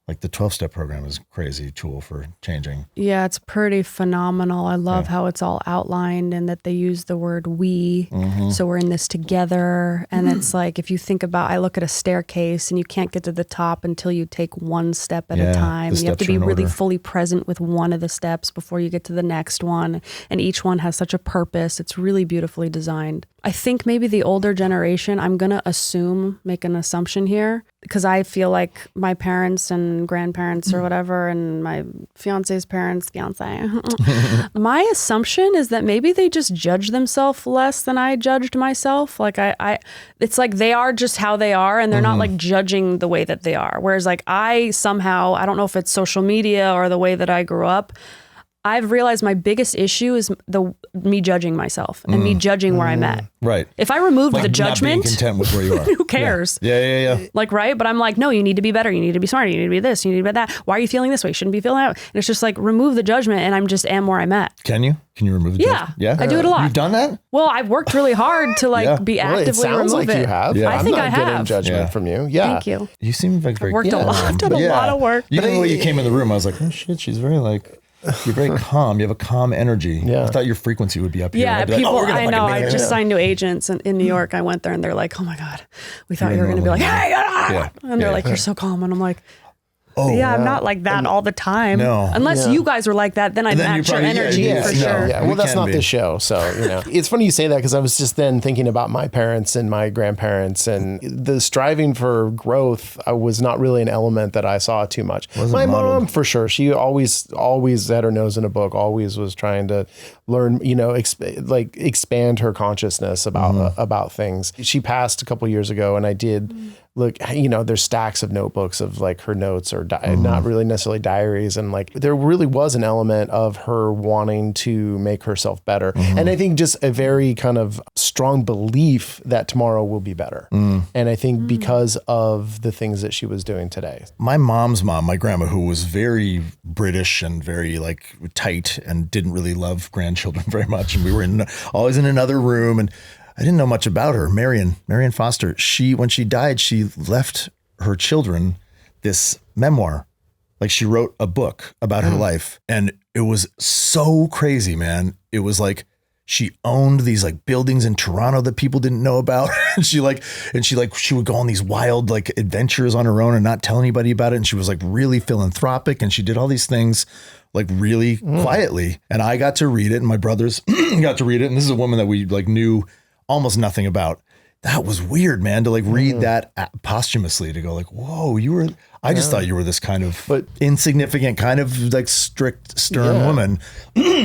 like the 12-step program is a crazy tool for changing. Yeah, it's pretty phenomenal. I love how it's all outlined and that they use the word we. So we're in this together. And it's like, if you think about, I look at a staircase and you can't get to the top until you take one step at a time. And you have to be really fully present with one of the steps before you get to the next one. And each one has such a purpose. It's really beautifully designed. I think maybe the older generation, I'm going to make an assumption here, because I feel like my parents and grandparents or whatever, and my fiance's parents, my assumption is that maybe they just judge themselves less than I judged myself. Like it's like they are just how they are, and they're not like judging the way that they are. Whereas like I don't know if it's social media or the way that I grew up, I've realized my biggest issue is me judging myself and me judging where I'm at. Right. If I removed Like the not judgment, being content with where you are. who cares? Yeah. Like, right? But I'm like, no, you need to be better. You need to be smarter. You need to be this. You need to be that. Why are you feeling this way? You shouldn't be feeling that way. And it's just like, remove the judgment and I'm just am where I'm at. Can you? Can you remove the judgment? Yeah. I do it a lot. You've done that? Well, I've worked really hard to like be Really, actively it sounds remove like it. you have. Yeah. I I'm think not I getting have. judgment from you. Yeah. Thank you. You seem like very Worked a lot. I've done a lot of work. Even the way you came in the room, I was like, oh shit, she's very like, you're very calm. You have a calm energy. Yeah. I thought your frequency would be up here. Yeah, I'd be like, people, oh, we're gonna I fucking know. be I there. just signed new agents in New York. I went there and they're like, oh my God, we thought you were going to be like, hey, and they're like, you're so calm. And I'm like, I'm not like that all the time. No. Unless you guys were like that, then I'd Then you match your probably- energy for sure. Yeah, We well, that's can not be. the show. So, it's funny you say that because I was just then thinking about my parents and my grandparents and the striving for growth was not really an element that I saw too much. My mom, for sure, she always had her nose in a book, always was trying to learn, expand her consciousness about things. She passed a couple years ago and I did look, there's stacks of notebooks of like her notes or not really necessarily diaries. And like, there really was an element of her wanting to make herself better. And I think just a very kind of strong belief that tomorrow will be better. And I think because of the things that she was doing today. My mom's mom, my grandma, who was very British and very like tight and didn't really love grandchildren very much. And we were always in another room and I didn't know much about her. Marion Foster, when she died, she left her children this memoir. Like she wrote a book about her life. And it was so crazy, man. It was like she owned these like buildings in Toronto that people didn't know about. And she would go on these wild like adventures on her own and not tell anybody about it. And she was like really philanthropic and she did all these things like really quietly. And I got to read it and my brothers got to read it. And this is a woman that we like knew almost nothing about. That was weird, man, to like read that posthumously, to go like, whoa, I just thought you were this kind of insignificant, kind of like strict, stern woman.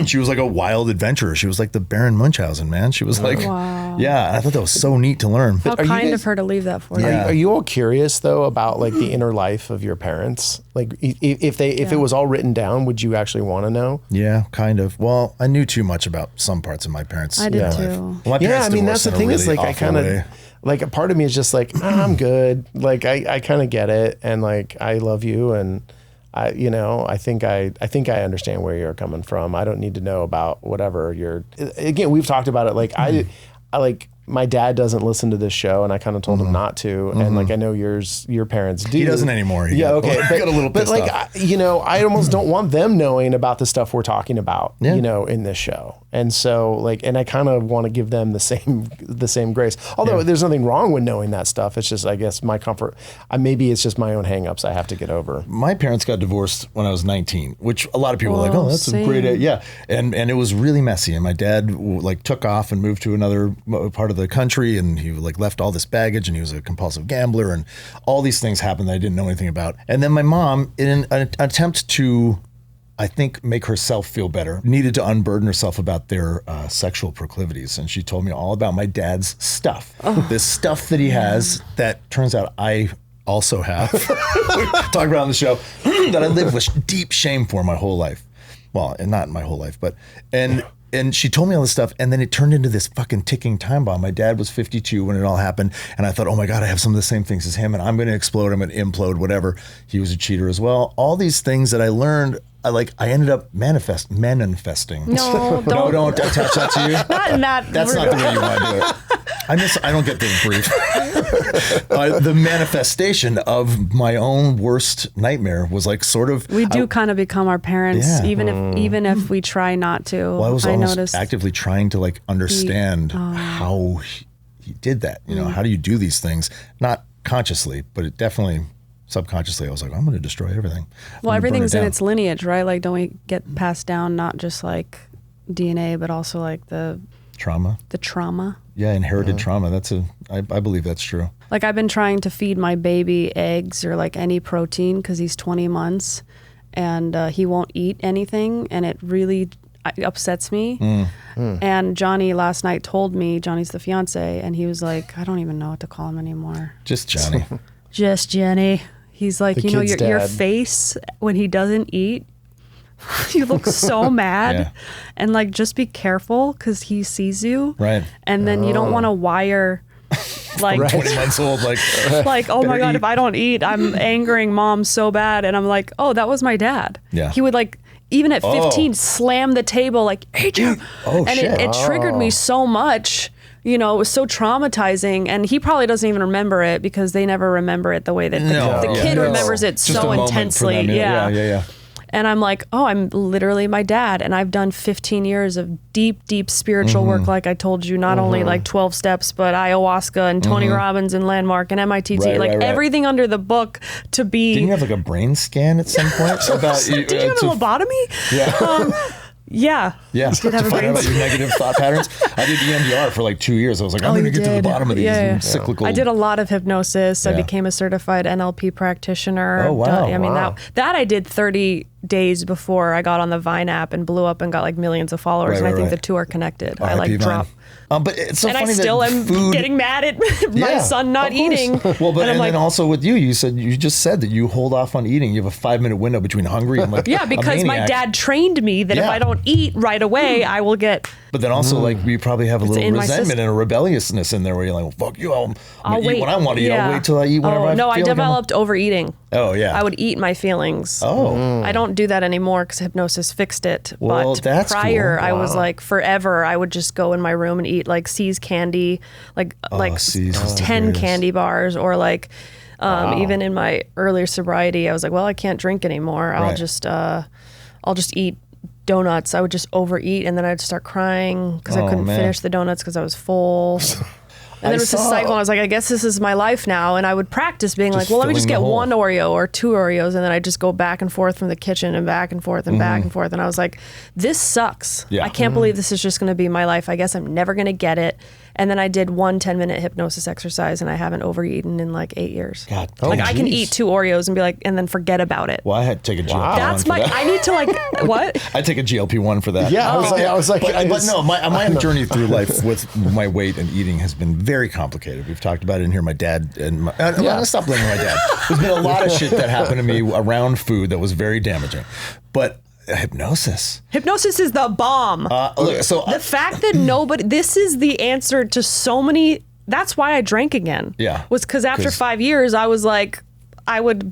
She was like a wild adventurer. She was like the Baron Munchausen, man. She was like, I thought that was so neat to learn. How kind of her to leave that for you. Are you all curious though about like the inner life of your parents? Like if it was all written down, would you actually want to know? Yeah, kind of. Well, I knew too much about some parts of my parents' I did life. too. Well, my Yeah, parents I mean, divorced that's the in a thing is really like I awful kind of way. like a part of me is just like I'm good. Like I kind of get it, and like I love you, and I think I understand where you're coming from. I don't need to know about whatever you're. Again, we've talked about it. Like I like. My dad doesn't listen to this show, and I kind of told him not to. And like I know your parents do. He doesn't anymore. He got a little pissed off. I almost don't want them knowing about the stuff we're talking about, in this show. And so like, and I kind of want to give them the same grace. Although there's nothing wrong with knowing that stuff. It's just, I guess, my comfort. Maybe it's just my own hangups I have to get over. My parents got divorced when I was 19, which a lot of people were like, oh, that's a great, and it was really messy. And my dad like took off and moved to another part of the country, and he like left all this baggage, and he was a compulsive gambler, and all these things happened that I didn't know anything about. And then my mom, in an attempt to, I think, make herself feel better, needed to unburden herself about their sexual proclivities. And she told me all about my dad's stuff, this stuff that he has that turns out I also have. Talk about on the show that I lived with deep shame for my whole life. Well, and not my whole life, but, and she told me all this stuff, and then it turned into this fucking ticking time bomb. My dad was 52 when it all happened, and I thought, oh my God, I have some of the same things as him, and I'm going to explode, I'm going to implode, whatever. He was a cheater as well. All these things that I learned, I ended up manifesting. No, don't attach that to you. Not in that. That's not the way you want to do it. I don't get the brief. The manifestation of my own worst nightmare was like sort of. We do kind of become our parents, even if we try not to. Well, I was almost noticed actively trying to like understand how he did that. How do you do these things? Not consciously, but it definitely. Subconsciously, I was like, I'm going to destroy everything. Well, everything's in its lineage, right? Like, don't we get passed down not just like DNA, but also like the trauma? The trauma. Yeah, inherited trauma. I believe that's true. Like, I've been trying to feed my baby eggs or like any protein because he's 20 months and he won't eat anything, and it really upsets me. And Johnny last night told me, Johnny's the fiance, and he was like, I don't even know what to call him anymore. Just Johnny. Just Jenny. He's like, your face when he doesn't eat you look so mad. Yeah. And like, just be careful because he sees you. Right. And then you don't want to wire like 20 months old, like, oh my God, if I don't eat, I'm angering mom so bad. And I'm like, oh, that was my dad. Yeah. He would like, even at 15, slam the table like, eat you. Oh, and shit. it triggered me so much. You know, it was so traumatizing, and he probably doesn't even remember it because they never remember it the way that the kid remembers it Just a so moment for intensely. them, yeah. And I'm like, oh, I'm literally my dad, and I've done 15 years of deep spiritual work, like I told you, not only like 12 steps, but ayahuasca and Tony Robbins and Landmark and MITT, everything under the book to be. Didn't you have like a brain scan at some point? Did you have a lobotomy? Yeah. Yeah. Did have to find out about your negative thought patterns. I did EMDR for like 2 years. I was like, I'm going to get to the bottom of these cyclical. I did a lot of hypnosis. I became a certified NLP practitioner. Oh, wow. I mean, that I did 30 days before I got on the Vine app and blew up and got like millions of followers. And I think the two are connected. I like drop. But it's so and funny I still am getting mad at my son not eating. Well, but and then also with you just said that you hold off on eating. You have a 5-minute window between hungry and like because my dad trained me that if I don't eat right away, I will get. But then also like you probably have a little resentment and a rebelliousness in there where you're like, well, fuck you, I'll eat when I want to eat. I'll wait till I eat whenever I feel like. I developed overeating. Oh yeah. I would eat my feelings. I don't do that anymore because hypnosis fixed it. Well, but that's prior, cool. I was like forever. I would just go in my room and eat like C's candy, like 10 candy bars, or like even in my earlier sobriety, I was like, well, I can't drink anymore. I'll just eat donuts. I would just overeat, and then I'd start crying because I couldn't finish the donuts because I was full. And then it was this cycle, and I was like, I guess this is my life now. And I would practice being like, well, let me just get one Oreo or 2 Oreos. And then I'd just go back and forth from the kitchen and back and forth and back and forth. And I was like, this sucks. I can't believe this is just going to be my life. I guess I'm never going to get it. And then I did one 10-minute hypnosis exercise, and I haven't overeaten in like 8 years. God, I can eat 2 Oreos and be like, and then forget about it. Well, I had to take a GLP-1 That's for my. that. I need to like what? I take a GLP-1 for that. Yeah, I was like, but no, my journey through life with my weight and eating has been very complicated. We've talked about it in here. My dad and let's stop blaming my dad. There's been a lot of shit that happened to me around food that was very damaging, but. Hypnosis is the bomb. The fact that this is the answer to so many. That's why I drank again. Was because after 5 years, I was like, I would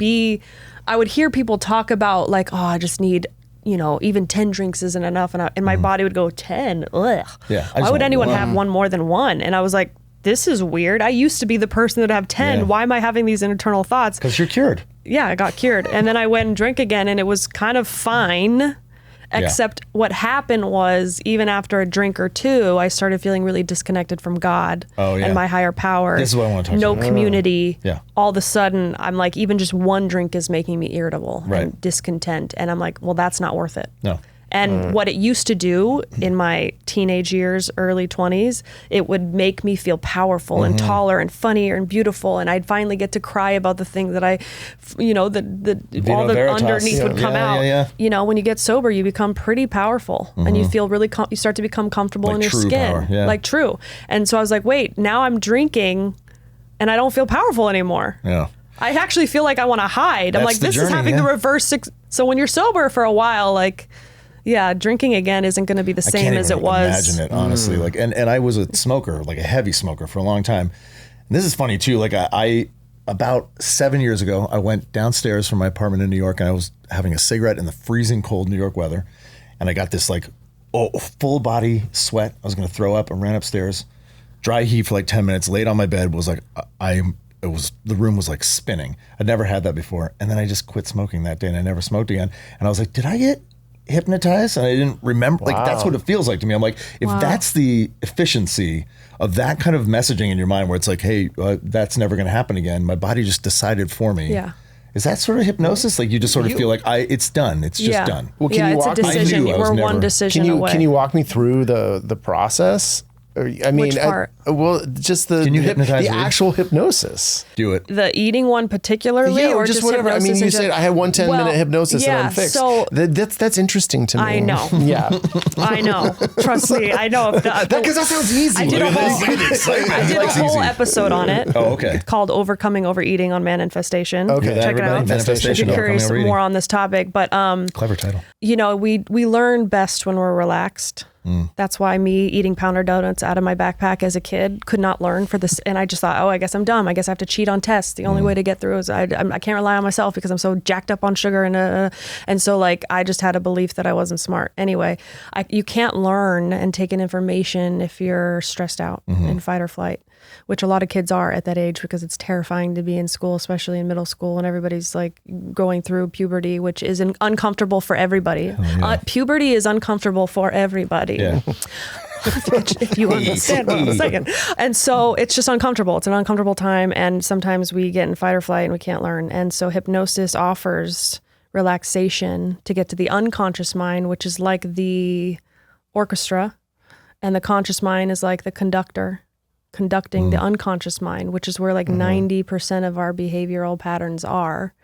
hear people talk about like, oh, I just need, even 10 drinks isn't enough, and my body would go 10. Ugh. Why would anyone have one more than one? And I was like, this is weird. I used to be the person that have 10. Why am I having these internal thoughts? Because you're cured. Yeah, I got cured. And then I went and drank again, and it was kind of fine. Except what happened was, even after a drink or two, I started feeling really disconnected from God and my higher power. This is what I want to talk about. No community. Yeah. All of a sudden, I'm like, even just one drink is making me irritable and discontent. And I'm like, well, that's not worth it. No. And what it used to do in my teenage years, early 20s, it would make me feel powerful and taller and funnier and beautiful. And I'd finally get to cry about the thing that all the Veritas. underneath would come out. Yeah. When you get sober, you become pretty powerful and you feel really, you start to become comfortable in your skin. Power. Like true. And so I was like, wait, now I'm drinking and I don't feel powerful anymore. Yeah. I actually feel like I want to hide. I'm like, this is having the reverse. So when you're sober for a while, like, yeah, drinking again isn't going to be the same as it was. Imagine it, honestly. Like, and I was a smoker, like a heavy smoker for a long time. And this is funny too. Like I about 7 years ago, I went downstairs from my apartment in New York, and I was having a cigarette in the freezing cold New York weather, and I got this like full body sweat. I was going to throw up, and ran upstairs, dry heat for like 10 minutes, laid on my bed, was like the room was like spinning. I'd never had that before, and then I just quit smoking that day, and I never smoked again. And I was like, did I get hypnotized? And I didn't remember. Like, that's what it feels like to me. I'm like, if that's the efficiency of that kind of messaging in your mind, where it's like, hey, that's never going to happen again, my body just decided for me. Yeah. Is that sort of hypnosis? Like, you just sort of feel like it's done. It's just done. Well, can you it's walk a decision. me? We're one decision away. Can you walk me through the process? I mean, Which part? Well, just the Can you hypnotize the Reed? actual hypnosis. Do it. The eating one particularly, Yeah, or just whatever. I mean, hypnosis you in said general? I had one 10-minute hypnosis and I'm fixed. So that's interesting to me. I know. Yeah. I know. Trust me, I know. Because that sounds easy. I did a whole episode on it. Oh, okay. It's called Overcoming Overeating on Man Infestation. Okay. Check it out. Manifestation. If you're curious Overcoming more Overeating. on this topic, but Clever title. you know, we learn best when we're relaxed. That's why me eating pounder donuts out of my backpack as a kid could not learn for this. And I just thought, oh, I guess I'm dumb. I guess I have to cheat on tests. The only way to get through is I can't rely on myself because I'm so jacked up on sugar. And so like, I just had a belief that I wasn't smart. Anyway, you can't learn and take in information if you're stressed out in fight or flight, which a lot of kids are at that age because it's terrifying to be in school, especially in middle school, and everybody's like going through puberty, which is uncomfortable for everybody. Puberty is uncomfortable for everybody. Yeah. If you understand what I'm saying. And so it's just uncomfortable. It's an uncomfortable time. And sometimes we get in fight or flight and we can't learn. And so hypnosis offers relaxation to get to the unconscious mind, which is like the orchestra. And the conscious mind is like the conductor conducting the unconscious mind, which is where like 90% of our behavioral patterns are.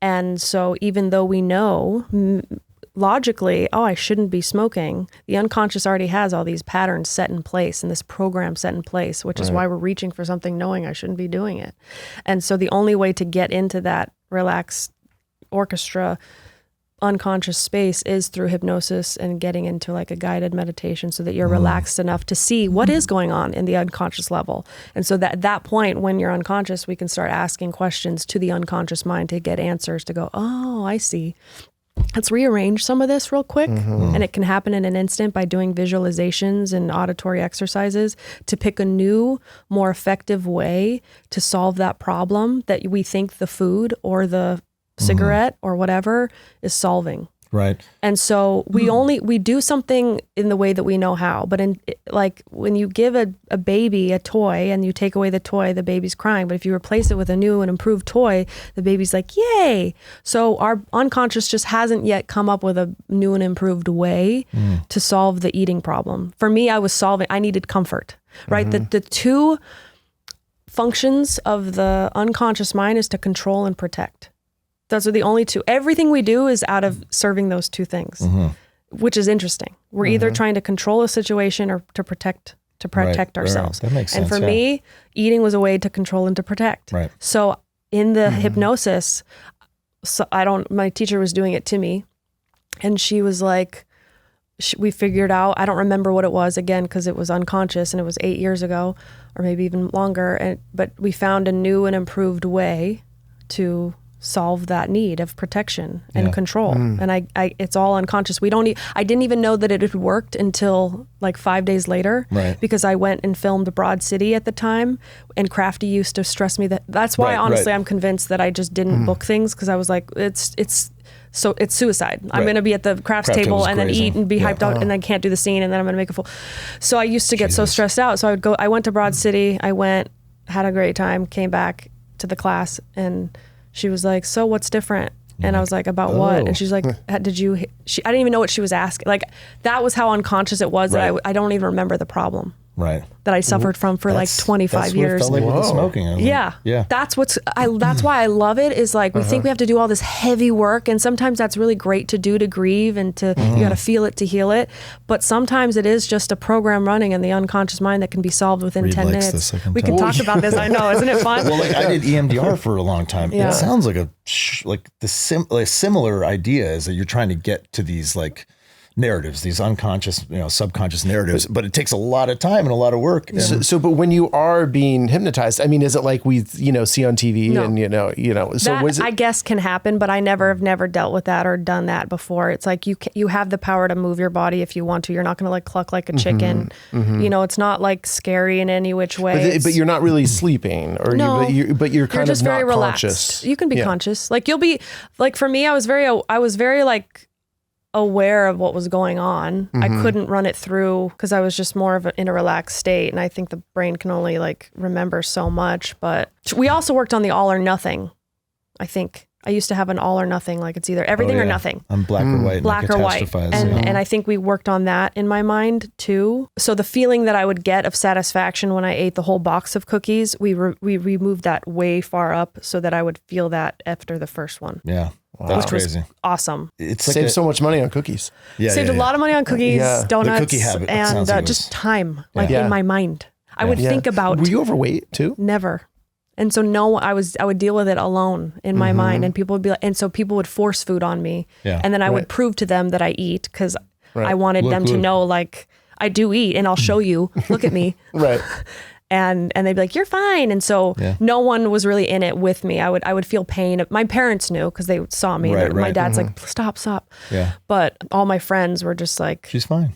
And so even though we know logically, oh, I shouldn't be smoking, the unconscious already has all these patterns set in place and this program set in place, which is why we're reaching for something knowing I shouldn't be doing it. And so the only way to get into that relaxed orchestra unconscious space is through hypnosis and getting into like a guided meditation so that you're relaxed enough to see what is going on in the unconscious level. And so that at that point, when you're unconscious, we can start asking questions to the unconscious mind to get answers to go, oh, I see. Let's rearrange some of this real quick. And it can happen in an instant by doing visualizations and auditory exercises to pick a new, more effective way to solve that problem that we think the food or the cigarette or whatever is solving. Right. And so we do something in the way that we know how, but in like when you give a baby a toy and you take away the toy, the baby's crying. But if you replace it with a new and improved toy, the baby's like, yay. So our unconscious just hasn't yet come up with a new and improved way to solve the eating problem. For me, I needed comfort, right? The two functions of the unconscious mind is to control and protect. Those are the only two. Everything we do is out of serving those two things, which is interesting. We're either trying to control a situation or to protect ourselves. That makes sense. And for me, eating was a way to control and to protect. Right. So in the hypnosis, my teacher was doing it to me, and she was like, we figured out, I don't remember what it was again, because it was unconscious and it was 8 years ago or maybe even longer. But we found a new and improved way to solve that need of protection and control. And I it's all unconscious. I didn't even know that it had worked until like 5 days later, because I went and filmed Broad City at the time, and Crafty used to stress me that's why honestly I'm convinced that I just didn't book things, because I was like, it's suicide. I'm going to be at the crafts table and then eat and be hyped out and then can't do the scene and then I'm going to make a fool. So I used to get so stressed out. So I went to Broad City, had a great time, came back to the class, and she was like, so what's different? And I was like, about what? And she's like, I didn't even know what she was asking. Like, that was how unconscious it was that I don't even remember the problem. Right. That I suffered from for like 25 years. That's what it felt like with the smoking. Yeah. That's why I love it, is like, we think we have to do all this heavy work, and sometimes that's really great to do, to grieve and to, you got to feel it to heal it. But sometimes it is just a program running in the unconscious mind that can be solved within 10 minutes. We can talk about this. I know. Isn't it fun? Well, like I did EMDR for a long time. It sounds like a similar idea is that you're trying to get to these like narratives, these unconscious, subconscious narratives, but it takes a lot of time and a lot of work. But when you are being hypnotized, I mean, is it like we, see on TV and, so that, I guess can happen, but I have never dealt with that or done that before. It's like, you have the power to move your body if you want to. You're not going to like cluck like a chicken. It's not like scary in any which way. But you're not really sleeping but you're kind just of very not relaxed. conscious. You can be conscious. Like you'll be like, for me, I was very like aware of what was going on. I couldn't run it through because I was just more in a relaxed state. And I think the brain can only like remember so much, but we also worked on the all or nothing, I think. I used to have an all or nothing, like it's either everything or nothing. I'm black or white. Black or white. And I think we worked on that in my mind too. So the feeling that I would get of satisfaction when I ate the whole box of cookies, we removed that way far up so that I would feel that after the first one. Yeah. That's crazy. Was awesome. It's like saved so much money on cookies. Saved a lot of money on cookies, donuts, the cookie habit, and just time, like in my mind. I would think about. Were you overweight too? Never. And so I would deal with it alone in my mind, and people would be like, and so people would force food on me, and then I would prove to them that I eat because I wanted them to know, like, I do eat, and I'll show you. Look at me, right? And they'd be like, you're fine. And so no one was really in it with me. I would feel pain. My parents knew because they saw me. My dad's like, stop. Yeah. But all my friends were just like, she's fine.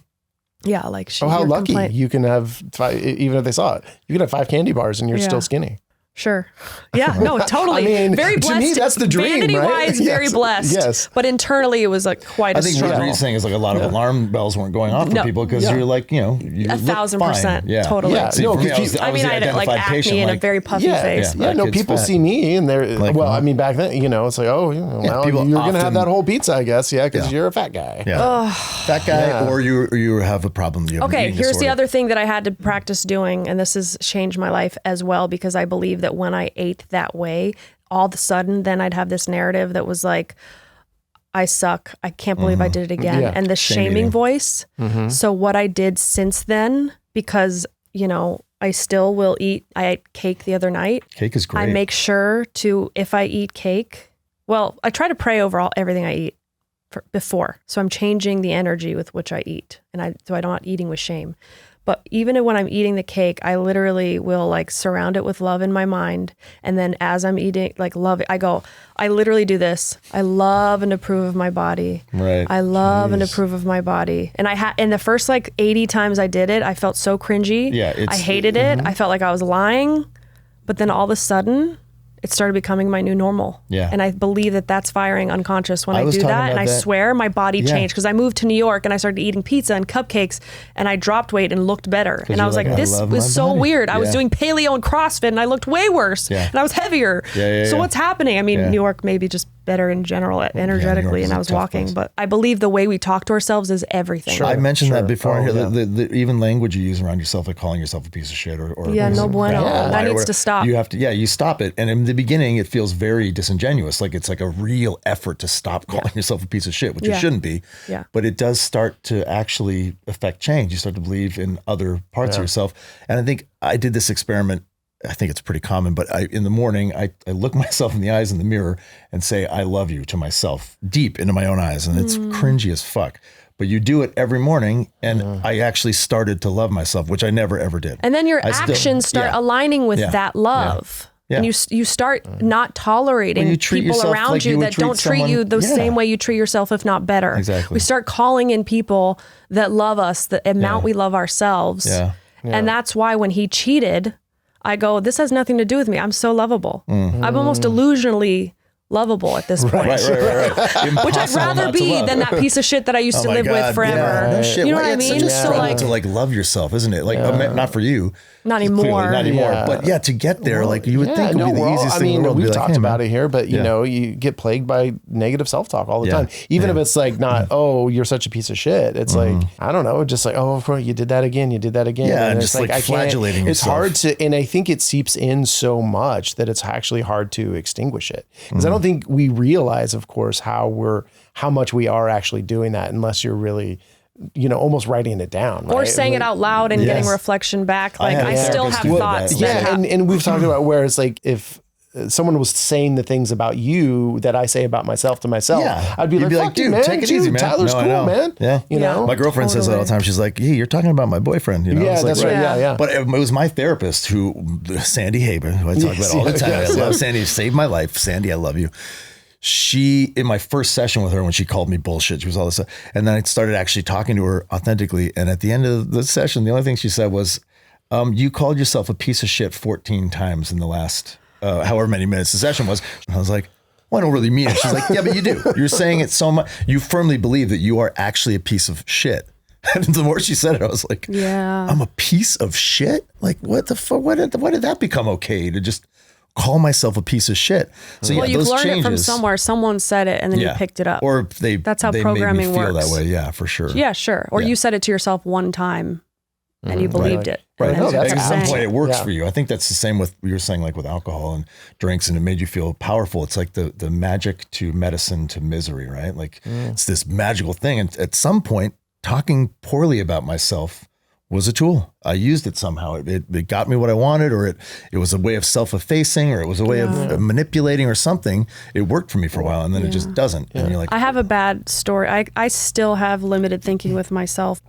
Yeah, like she. Oh, how lucky you can have 5, even if they saw it, you can have 5 candy bars and you're still skinny. Sure. Yeah, no, totally. I mean, very blessed. To me, that's the dream, Vanity-wise, very blessed. Yes. But internally, it was like quite a struggle. I think what you're saying is like a lot of alarm bells weren't going off for people because you're like, you 1,000%. Totally. Yeah. No, I mean, I had like acne and a very puffy face. Yeah, no, people see me and they're, like, well, I mean, back then, it's like, oh, well, you're going to have that whole pizza, I guess. Yeah, because you're a fat guy. Yeah. Fat guy or you have a problem. Okay, here's the other thing that I had to practice doing, and this has changed my life as well, because I believe that when I ate that way, all of a sudden then I'd have this narrative that was like, I suck, I can't believe I did it again, and the shaming voice. So what I did since then, because I still will eat, I ate cake the other night. Cake is great. I make sure to, if I eat cake, well, I try to pray over everything I eat before, so I'm changing the energy with which I eat, and so I'm not eating with shame. But even when I'm eating the cake, I literally will like surround it with love in my mind. And then as I'm eating, like love it, I literally do this. I love and approve of my body. Right. I love and approve of my body. And in the first like 80 times I did it, I felt so cringy. Yeah. I hated it. I felt like I was lying. But then all of a sudden, it started becoming my new normal. Yeah. And I believe that that's firing unconscious when I do that. And I swear my body changed because I moved to New York and I started eating pizza and cupcakes and I dropped weight and looked better. And I was like, this was so weird. I was doing paleo and CrossFit and I looked way worse and I was heavier. So what's happening? I mean, New York maybe just better in general energetically and I was walking, but I believe the way we talk to ourselves is everything. Sure. I mentioned that before. The even language you use around yourself, like calling yourself a piece of shit or no bueno. That needs to stop. You have to, you stop it. And in the beginning, it feels very disingenuous. Like it's like a real effort to stop calling yourself a piece of shit, which you shouldn't be. Yeah. But it does start to actually affect change. You start to believe in other parts of yourself. And I think I did this experiment. I think it's pretty common, but in the morning, I look myself in the eyes in the mirror and say, I love you to myself deep into my own eyes. And it's cringy as fuck. But you do it every morning. And I actually started to love myself, which I never, ever did. And then your actions start aligning with that love. Yeah. And you start not tolerating people around like you that don't treat you the same way you treat yourself, if not better. Exactly. We start calling in people that love us, the amount we love ourselves. Yeah. And that's why when he cheated, I go, this has nothing to do with me. I'm so lovable. I'm almost delusionally lovable at this point. Right. Which I'd rather be than that piece of shit that I used to live with forever. Yeah. No shit. You know what I mean? It's such a struggle to like love yourself, isn't it? Like not for you. Not anymore. Not anymore. Yeah. But to get there, like you would think would be the easiest thing in the world. We've talked about it here, but you get plagued by negative self-talk all the time. Even if it's like not, oh, you're such a piece of shit. It's like, I don't know, just like, oh, you did that again. You did that again. Yeah, and just like flagellating yourself. It's hard to, and I think it seeps in so much that it's actually hard to extinguish it. Because I don't think we realize, of course, how much we are actually doing that unless you're really almost writing it down. Or saying it out loud and getting reflection back. Like I still have thoughts. And we've talked about where it's like if someone was saying the things about you that I say about myself to myself, I'd be like, dude, man, take it easy, man. Tyler's cool, man. Yeah. You know? My girlfriend says that all the time. She's like, hey, you're talking about my boyfriend. Yeah, that's right. Yeah. But it was my therapist Sandy Haber, who I talk about all the time. I love Sandy. Saved my life. Sandy, I love you. She, in my first session with her, when she called me bullshit, she was all this stuff. And then I started actually talking to her authentically. And at the end of the session, the only thing she said was, you called yourself a piece of shit 14 times in the last, however many minutes the session was. And I was like, well, I don't really mean it. She's like, yeah, but you do. You're saying it so much. You firmly believe that you are actually a piece of shit. And the more she said it, I was like, I'm a piece of shit? Like, what the fuck? Why did that become okay to just call myself a piece of shit. So well, you've those learned changes, it from somewhere. Someone said it and then you picked it up. Or that's how programming made me feel works. that way. Yeah, for sure. Yeah, sure. Or you said it to yourself one time and you believed it. Right. And At some point it works Yeah. for you. I think that's the same with you were saying, like with alcohol and drinks, and it made you feel powerful. It's like the magic to medicine to misery, right? Like it's this magical thing. And at some point, talking poorly about myself was a tool. I used it somehow. It got me what I wanted, or it was a way of self-effacing, or it was a way of manipulating or something. It worked for me for a while, and then it just doesn't. And you're like, I have a bad story. I still have limited thinking with myself.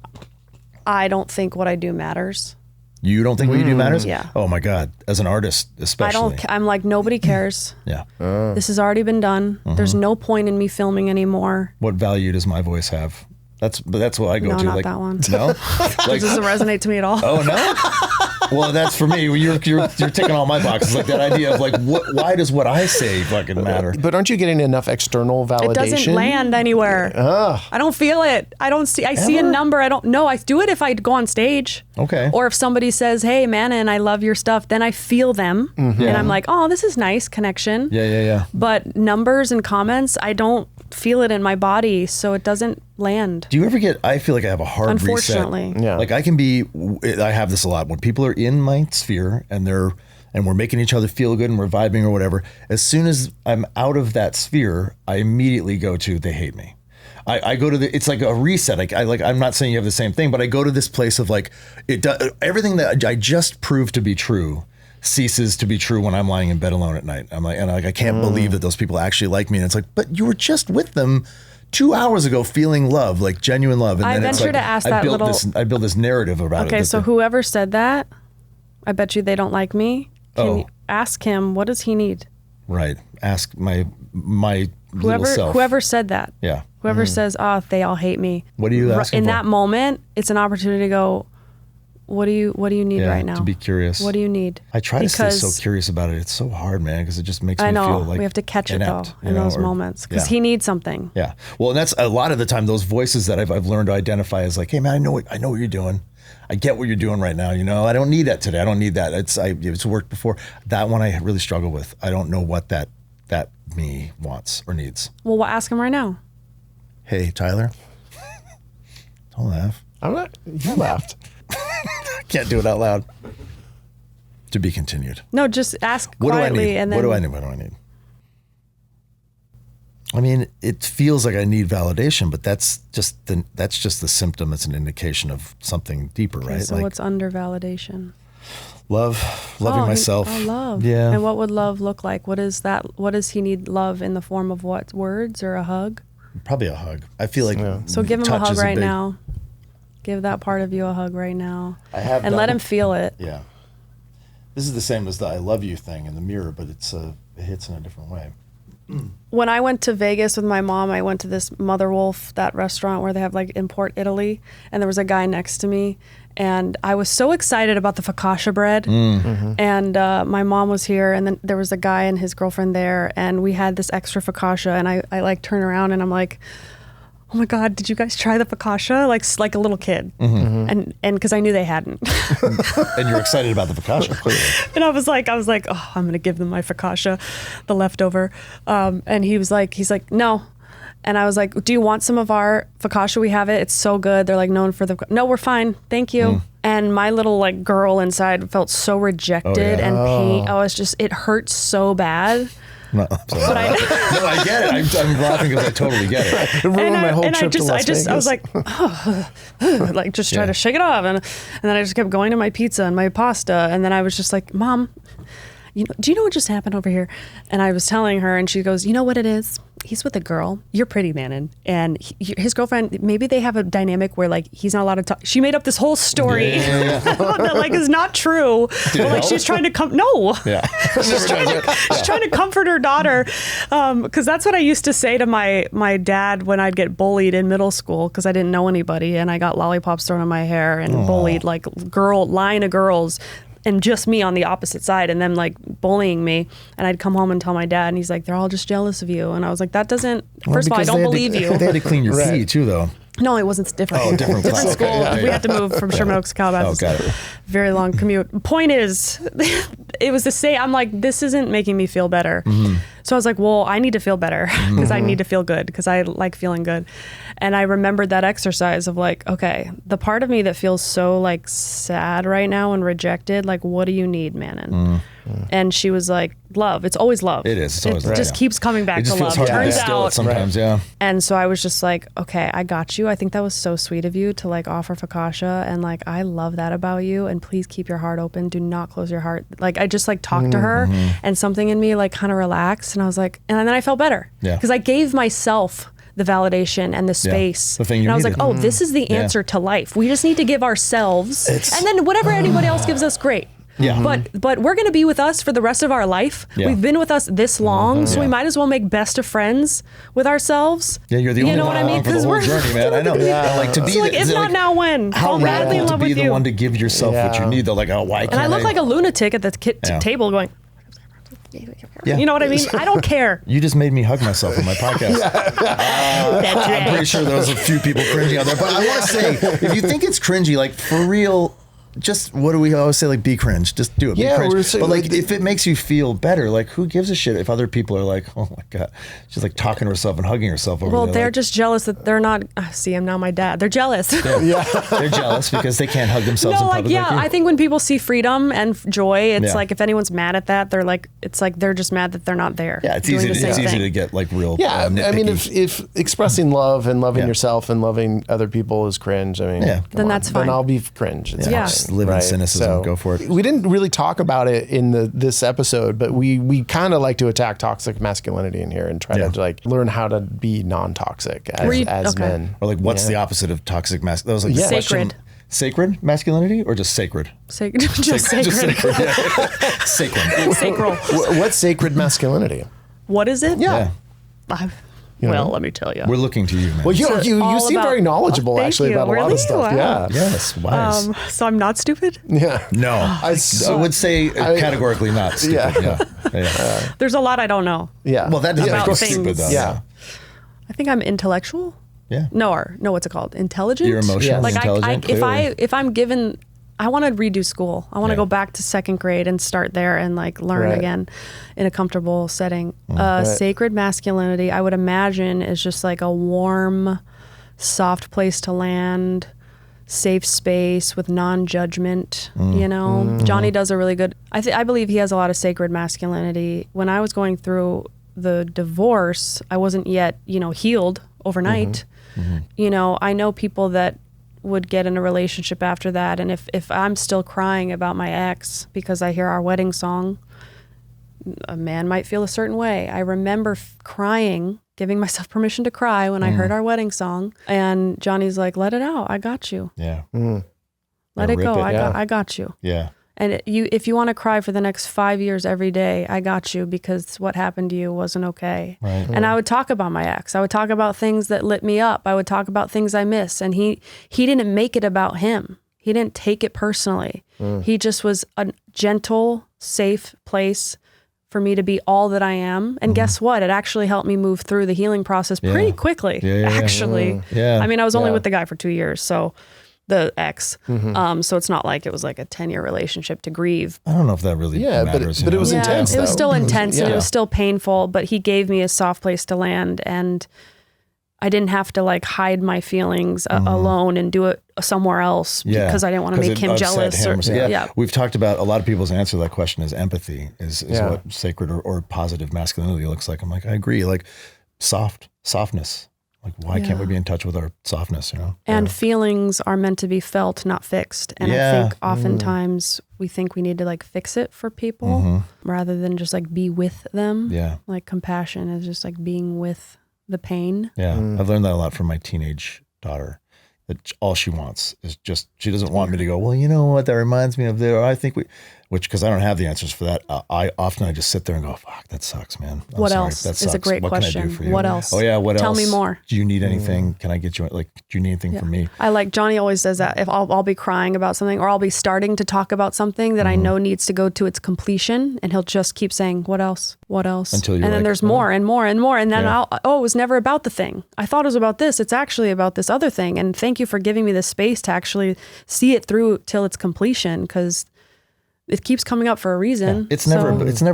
I don't think what I do matters. you don't think what you do matters? Yeah. Oh my God. As an artist, especially. I'm like, nobody cares. Yeah. This has already been done. There's no point in me filming anymore. What value does my voice have? That's what I go No, to. not Like, that one. No? Like, Doesn't resonate to me at all. oh no? Well, that's for me. You're ticking all my boxes. Like that idea of like, why does what I say fucking matter? But aren't you getting enough external validation? It doesn't land anywhere. I don't feel it. I don't see. I see a Ever? number. I don't know. I do it if I go on stage. Okay. Or if somebody says, "Hey, Manon, I love your stuff," then I feel them, and I'm like, "Oh, this is nice connection." Yeah. But numbers and comments, I don't feel it in my body, so it doesn't land. Do you ever get, I feel like I have a hard Unfortunately. reset. Yeah. Like I have this a lot when people are in my sphere and we're making each other feel good and we're vibing or whatever. As soon as I'm out of that sphere, I immediately go to, they hate me. I go to it's like a reset. I'm not saying you have the same thing, but I go to this place of like, everything that I just proved to be true ceases to be true when I'm lying in bed alone at night. I'm like, I can't believe that those people actually like me. And it's like, but you were just with them 2 hours ago feeling love, like genuine love. And I then it's venture like, to ask I that built little- I built this narrative about it. Okay, so whoever said that, I bet you they don't like me. Can you ask him, what does he need? Right. Ask my little self. Whoever said that. Yeah. Whoever says, "Oh, they all hate me." What do you ask him in for? that moment? It's an opportunity to go, What do you need Yeah, right now? to be curious. What do you need? I try to stay Because so curious about it. It's so hard, man, because it just makes I me know feel like we have to catch it inept, though in those moments because he needs something. Yeah. Well, and that's a lot of the time those voices that I've learned to identify as like, hey man, I know what you're doing. I get what you're doing right now. You know, I don't need that today. I don't need that. It's worked before. That one I really struggle with. I don't know what that me wants or needs. Well, we'll ask him right now. Hey, Tyler. Don't laugh. I'm not. You laughed. I can't do it out loud. To be continued. No, just ask What do I quietly need? and then What do I need? I mean, it feels like I need validation, but that's just the symptom. It's an indication of something deeper, right? So like what's under validation? loving myself. Love. Yeah. And what would love look like? What is that? What does he need love in the form of what? Words or a hug? Probably a hug. I feel like So give him a touch hug is right big- now. Give that part of you a hug right now. I have and let done- him feel it. Yeah. This is the same as the I love you thing in the mirror, but it hits in a different way. When I went to Vegas with my mom, I went to this Mother Wolf, that restaurant where they have like in Port Italy, and there was a guy next to me, and I was so excited about the focaccia bread. And my mom was here, and then there was a guy and his girlfriend there, and we had this extra focaccia, and I like turn around and I'm like, oh my God, did you guys try the focaccia? Like a little kid. And because I knew they hadn't. And you're excited about the focaccia, clearly. And I was like, oh, I'm gonna give them my focaccia, the leftover. And he's like, no. And I was like, do you want some of our focaccia? We have it. It's so good. They're like known for no, we're fine. Thank you. And my little like girl inside felt so rejected and pain. It hurt so bad. No, but I get it. I'm laughing because I totally get it. It ruined my whole trip to Las Vegas. I was like, like just try to shake it off, and then I just kept going to my pizza and my pasta, and then I was just like, Mom, do you know what just happened over here? And I was telling her, and she goes, you know what it is? He's with a girl. You're pretty, Manon. And his girlfriend, maybe they have a dynamic where like he's not allowed to talk. She made up this whole story that like is not true. But like she's trying to she's trying to comfort her daughter. Because that's what I used to say to my dad when I'd get bullied in middle school because I didn't know anybody and I got lollipops thrown in my hair and bullied like line of girls. And just me on the opposite side and them like bullying me. And I'd come home and tell my dad and he's like, they're all just jealous of you. And I was like, that doesn't, first of all, I don't believe you. They had to clean your pee too though. No, it wasn't different. Oh, different class. school. Okay, yeah, we had to move from Sherman Oaks to Calabasas. got it. Very long commute. Point is, it was the same. I'm like, this isn't making me feel better. So I was like, well, I need to feel better because I need to feel good because I like feeling good. And I remembered that exercise of like, okay, the part of me that feels so like sad right now and rejected, like, what do you need, Manon? And she was like, love. It's always love. It is. It's always it love. just keeps coming back to love. Turns out sometimes, yeah. And so I was just like, okay, I got you. I think that was so sweet of you to like offer Fakasha. And like, I love that about you. And please keep your heart open. Do not close your heart. Like, I just like talked to her and something in me like kind of relaxed. And I was like, and then I felt better. Yeah. Because I gave myself the validation and the space. The thing you and I was needed. like, oh, this is the answer to life. We just need to give ourselves. And then whatever anybody else gives us, great. Yeah. But we're going to be with us for the rest of our life. Yeah. We've been with us this long, so we might as well make best of friends with ourselves. Yeah, you're the only one along for the whole journey, man. I know. Yeah. Like to be so like, if not now, when? How madly in radical love to be with the you. one to give yourself what you need. They're like, oh, why can't And I look like a lunatic at the table going, you know what I mean? I don't care. You just made me hug myself on my podcast. That's right. I'm pretty sure there was a few people cringy out there. But I want to say, if you think it's cringy, like for real, just what do we always say? Like, be cringe. Just do it. Yeah, be cringe. saying, But like, if it makes you feel better, like, who gives a shit if other people are like, oh my God, she's like talking to herself and hugging herself over there. Well, they're like, just jealous that they're not. See, I'm now my dad. They're jealous. they're jealous because they can't hug themselves in No, public. like, yeah, like you. I think when people see freedom and joy, it's Yeah. like if anyone's mad at that, they're like, it's like they're just mad that they're not there. Yeah, it's doing easy. the same It's easy thing. to get like real. Yeah, I mean, nitpicky. if expressing love and loving Yeah. yourself and loving other people is cringe, I mean, Yeah. come Then on. that's fine. Then I'll be cringe. It's Yeah. fine, Just live in cynicism. Go for it. We didn't really talk about it in this episode, but we kind of like to attack toxic masculinity in here and try to like learn how to be non-toxic as men. Or like, what's the opposite of toxic masculinity? That was like the question. Sacred. Sacred masculinity or just sacred? Just sacred. Just sacred. Yeah. Sacred. Sacral. What's sacred masculinity? What is it? Yeah. Well, let me tell you. We're looking to you, man. Well, you all seem about- very knowledgeable thank actually you. about a lot Really? of stuff. Wow. Yeah. yes, wise. So I'm not stupid? Yeah. No, I would say categorically not stupid. Yeah. Yeah. There's a lot I don't know. Yeah. Well, that doesn't About make you things. stupid, though. Yeah. I think I'm intellectual. Yeah. No, what's it called? Intelligent? You're emotional, Like intelligent. if I'm given, I want to redo school. I want to Yeah. go back to second grade and start there and like learn Right. again in a comfortable setting. Right. Sacred masculinity, I would imagine, is just like a warm, soft place to land, safe space with non-judgment. You know, Johnny does a really good. I believe he has a lot of sacred masculinity. When I was going through the divorce, I wasn't yet, healed overnight. You know, I know people that would get in a relationship after that, and if I'm still crying about my ex because I hear our wedding song, a man might feel a certain way. I remember crying, giving myself permission to cry when I heard our wedding song, and Johnny's like, let it out, I got you. Yeah. Let it rip go. it, I got you. Yeah. And if you want to cry for the next 5 years every day, I got you, because what happened to you wasn't okay. Right. And I would talk about my ex. I would talk about things that lit me up. I would talk about things I miss. And he didn't make it about him. He didn't take it personally. He just was a gentle, safe place for me to be all that I am. And guess what? It actually helped me move through the healing process pretty quickly, actually. Yeah. I mean, I was only with the guy for 2 years, so the ex. So it's not like it was like a 10-year relationship to grieve. I don't know if that really matters. but it was intense. It was though. still intense and Yeah. it was still painful, but he gave me a soft place to land, and I didn't have to like hide my feelings alone and do it somewhere else because I didn't want to make him jealous. We've talked about, a lot of people's answer to that question is empathy is what sacred or positive masculinity looks like. I'm like, I agree. Like softness. Like, why can't we be in touch with our softness, And feelings are meant to be felt, not fixed. And I think oftentimes we think we need to like fix it for people rather than just like be with them. Yeah. Like compassion is just like being with the pain. Yeah. I've learned that a lot from my teenage daughter, that all she wants is just, she doesn't want me to go, well, you know what, that reminds me of there. I think because I don't have the answers for that. I just sit there and go, fuck, that sucks, man. What else? That sucks. Is a great what question. Can I do for you? What else? Oh yeah, what Tell else? me more. Do you need anything? Can I get you, do you need anything from me? I like, Johnny always says that if I'll be crying about something, or I'll be starting to talk about something that I know needs to go to its completion, and he'll just keep saying, what else? What else? Until you're and then there's more and more and more. And then it was never about the thing. I thought it was about this. It's actually about this other thing. And thank you for giving me the space to actually see it through till its completion, because it keeps coming up for a reason. Yeah. It's never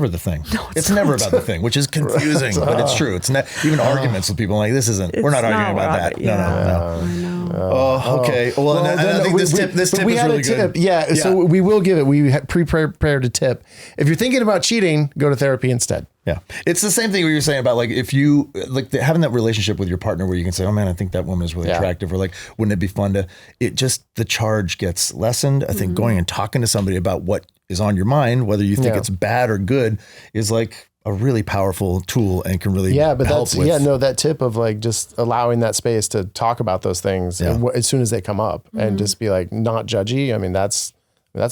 the thing. No, it's never about the thing, which is confusing, but it's true. It's not even arguments with people like this isn't. We're not arguing about that. No. I know. Oh, okay. Well, and I think this tip is really good. Yeah. So we will give it. We prepared a tip. If you're thinking about cheating, go to therapy instead. Yeah. It's the same thing what you're saying about if you having that relationship with your partner where you can say, oh man, I think that woman is really attractive, or wouldn't it be fun to, the charge gets lessened. I think going and talking to somebody about what is on your mind, whether you think it's bad or good, is a really powerful tool and can really help with. That tip of just allowing that space to talk about those things as soon as they come up and just be not judgy. I mean, that's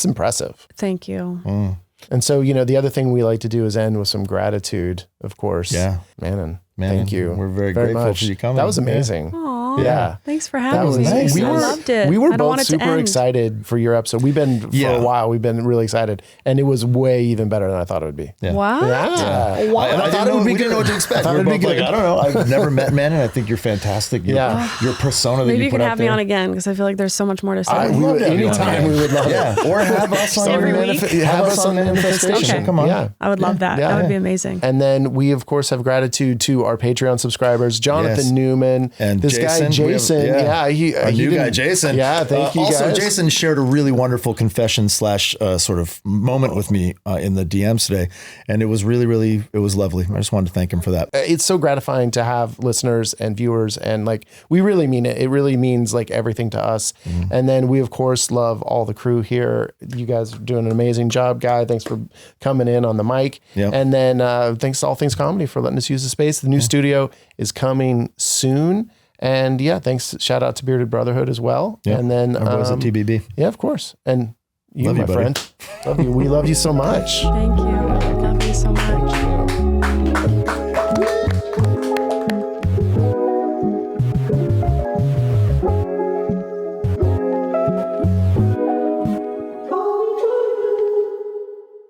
impressive. Thank you. And so, the other thing we like to do is end with some gratitude, of course. Yeah. Manon, thank you. We're very grateful much for you coming. That was amazing. Aww, yeah. Thanks for having me. nice. I loved it. We were I don't both want it to super end. excited for your episode. We've been, for a while, we've been really excited. And it was way even better than I thought it would be. Yeah. Wow. Yeah. Wow. I thought it would be good. We didn't know what to expect. I thought it would be good. I don't know. I've never met Manon. I think you're fantastic. Your persona that Maybe you you put can out have there. me on again, because I feel like there's so much more to say. Anytime we would love it. Yeah. Or have us on Every week? Have us on Manifestation. Okay. Come on. Yeah. I would love that. Yeah. That would be amazing. And then we, of course, have gratitude to our Patreon subscribers, Jonathan Newman, and this guy, Jason. Our new guy, Jason. Yeah, thank you also, guys. Jason shared a really wonderful confession / sort of moment with me in the DMs today. And it was really, it was lovely. I just wanted to thank him for that. It's so gratifying to have listeners and viewers, and we really mean it. It really means everything to us. And then we, of course, love all the crew here. You guys are doing an amazing job, Guy. Thanks for coming in on the mic. Yep. And then thanks to All Things Comedy for letting us use the space. The new studio is coming soon. And thanks. Shout out to Bearded Brotherhood as well. Yep. And then our boys at TBB. Yeah, of course. And you, love my you, buddy. friend. Love you. We love you so much. Thank you. Love you so much.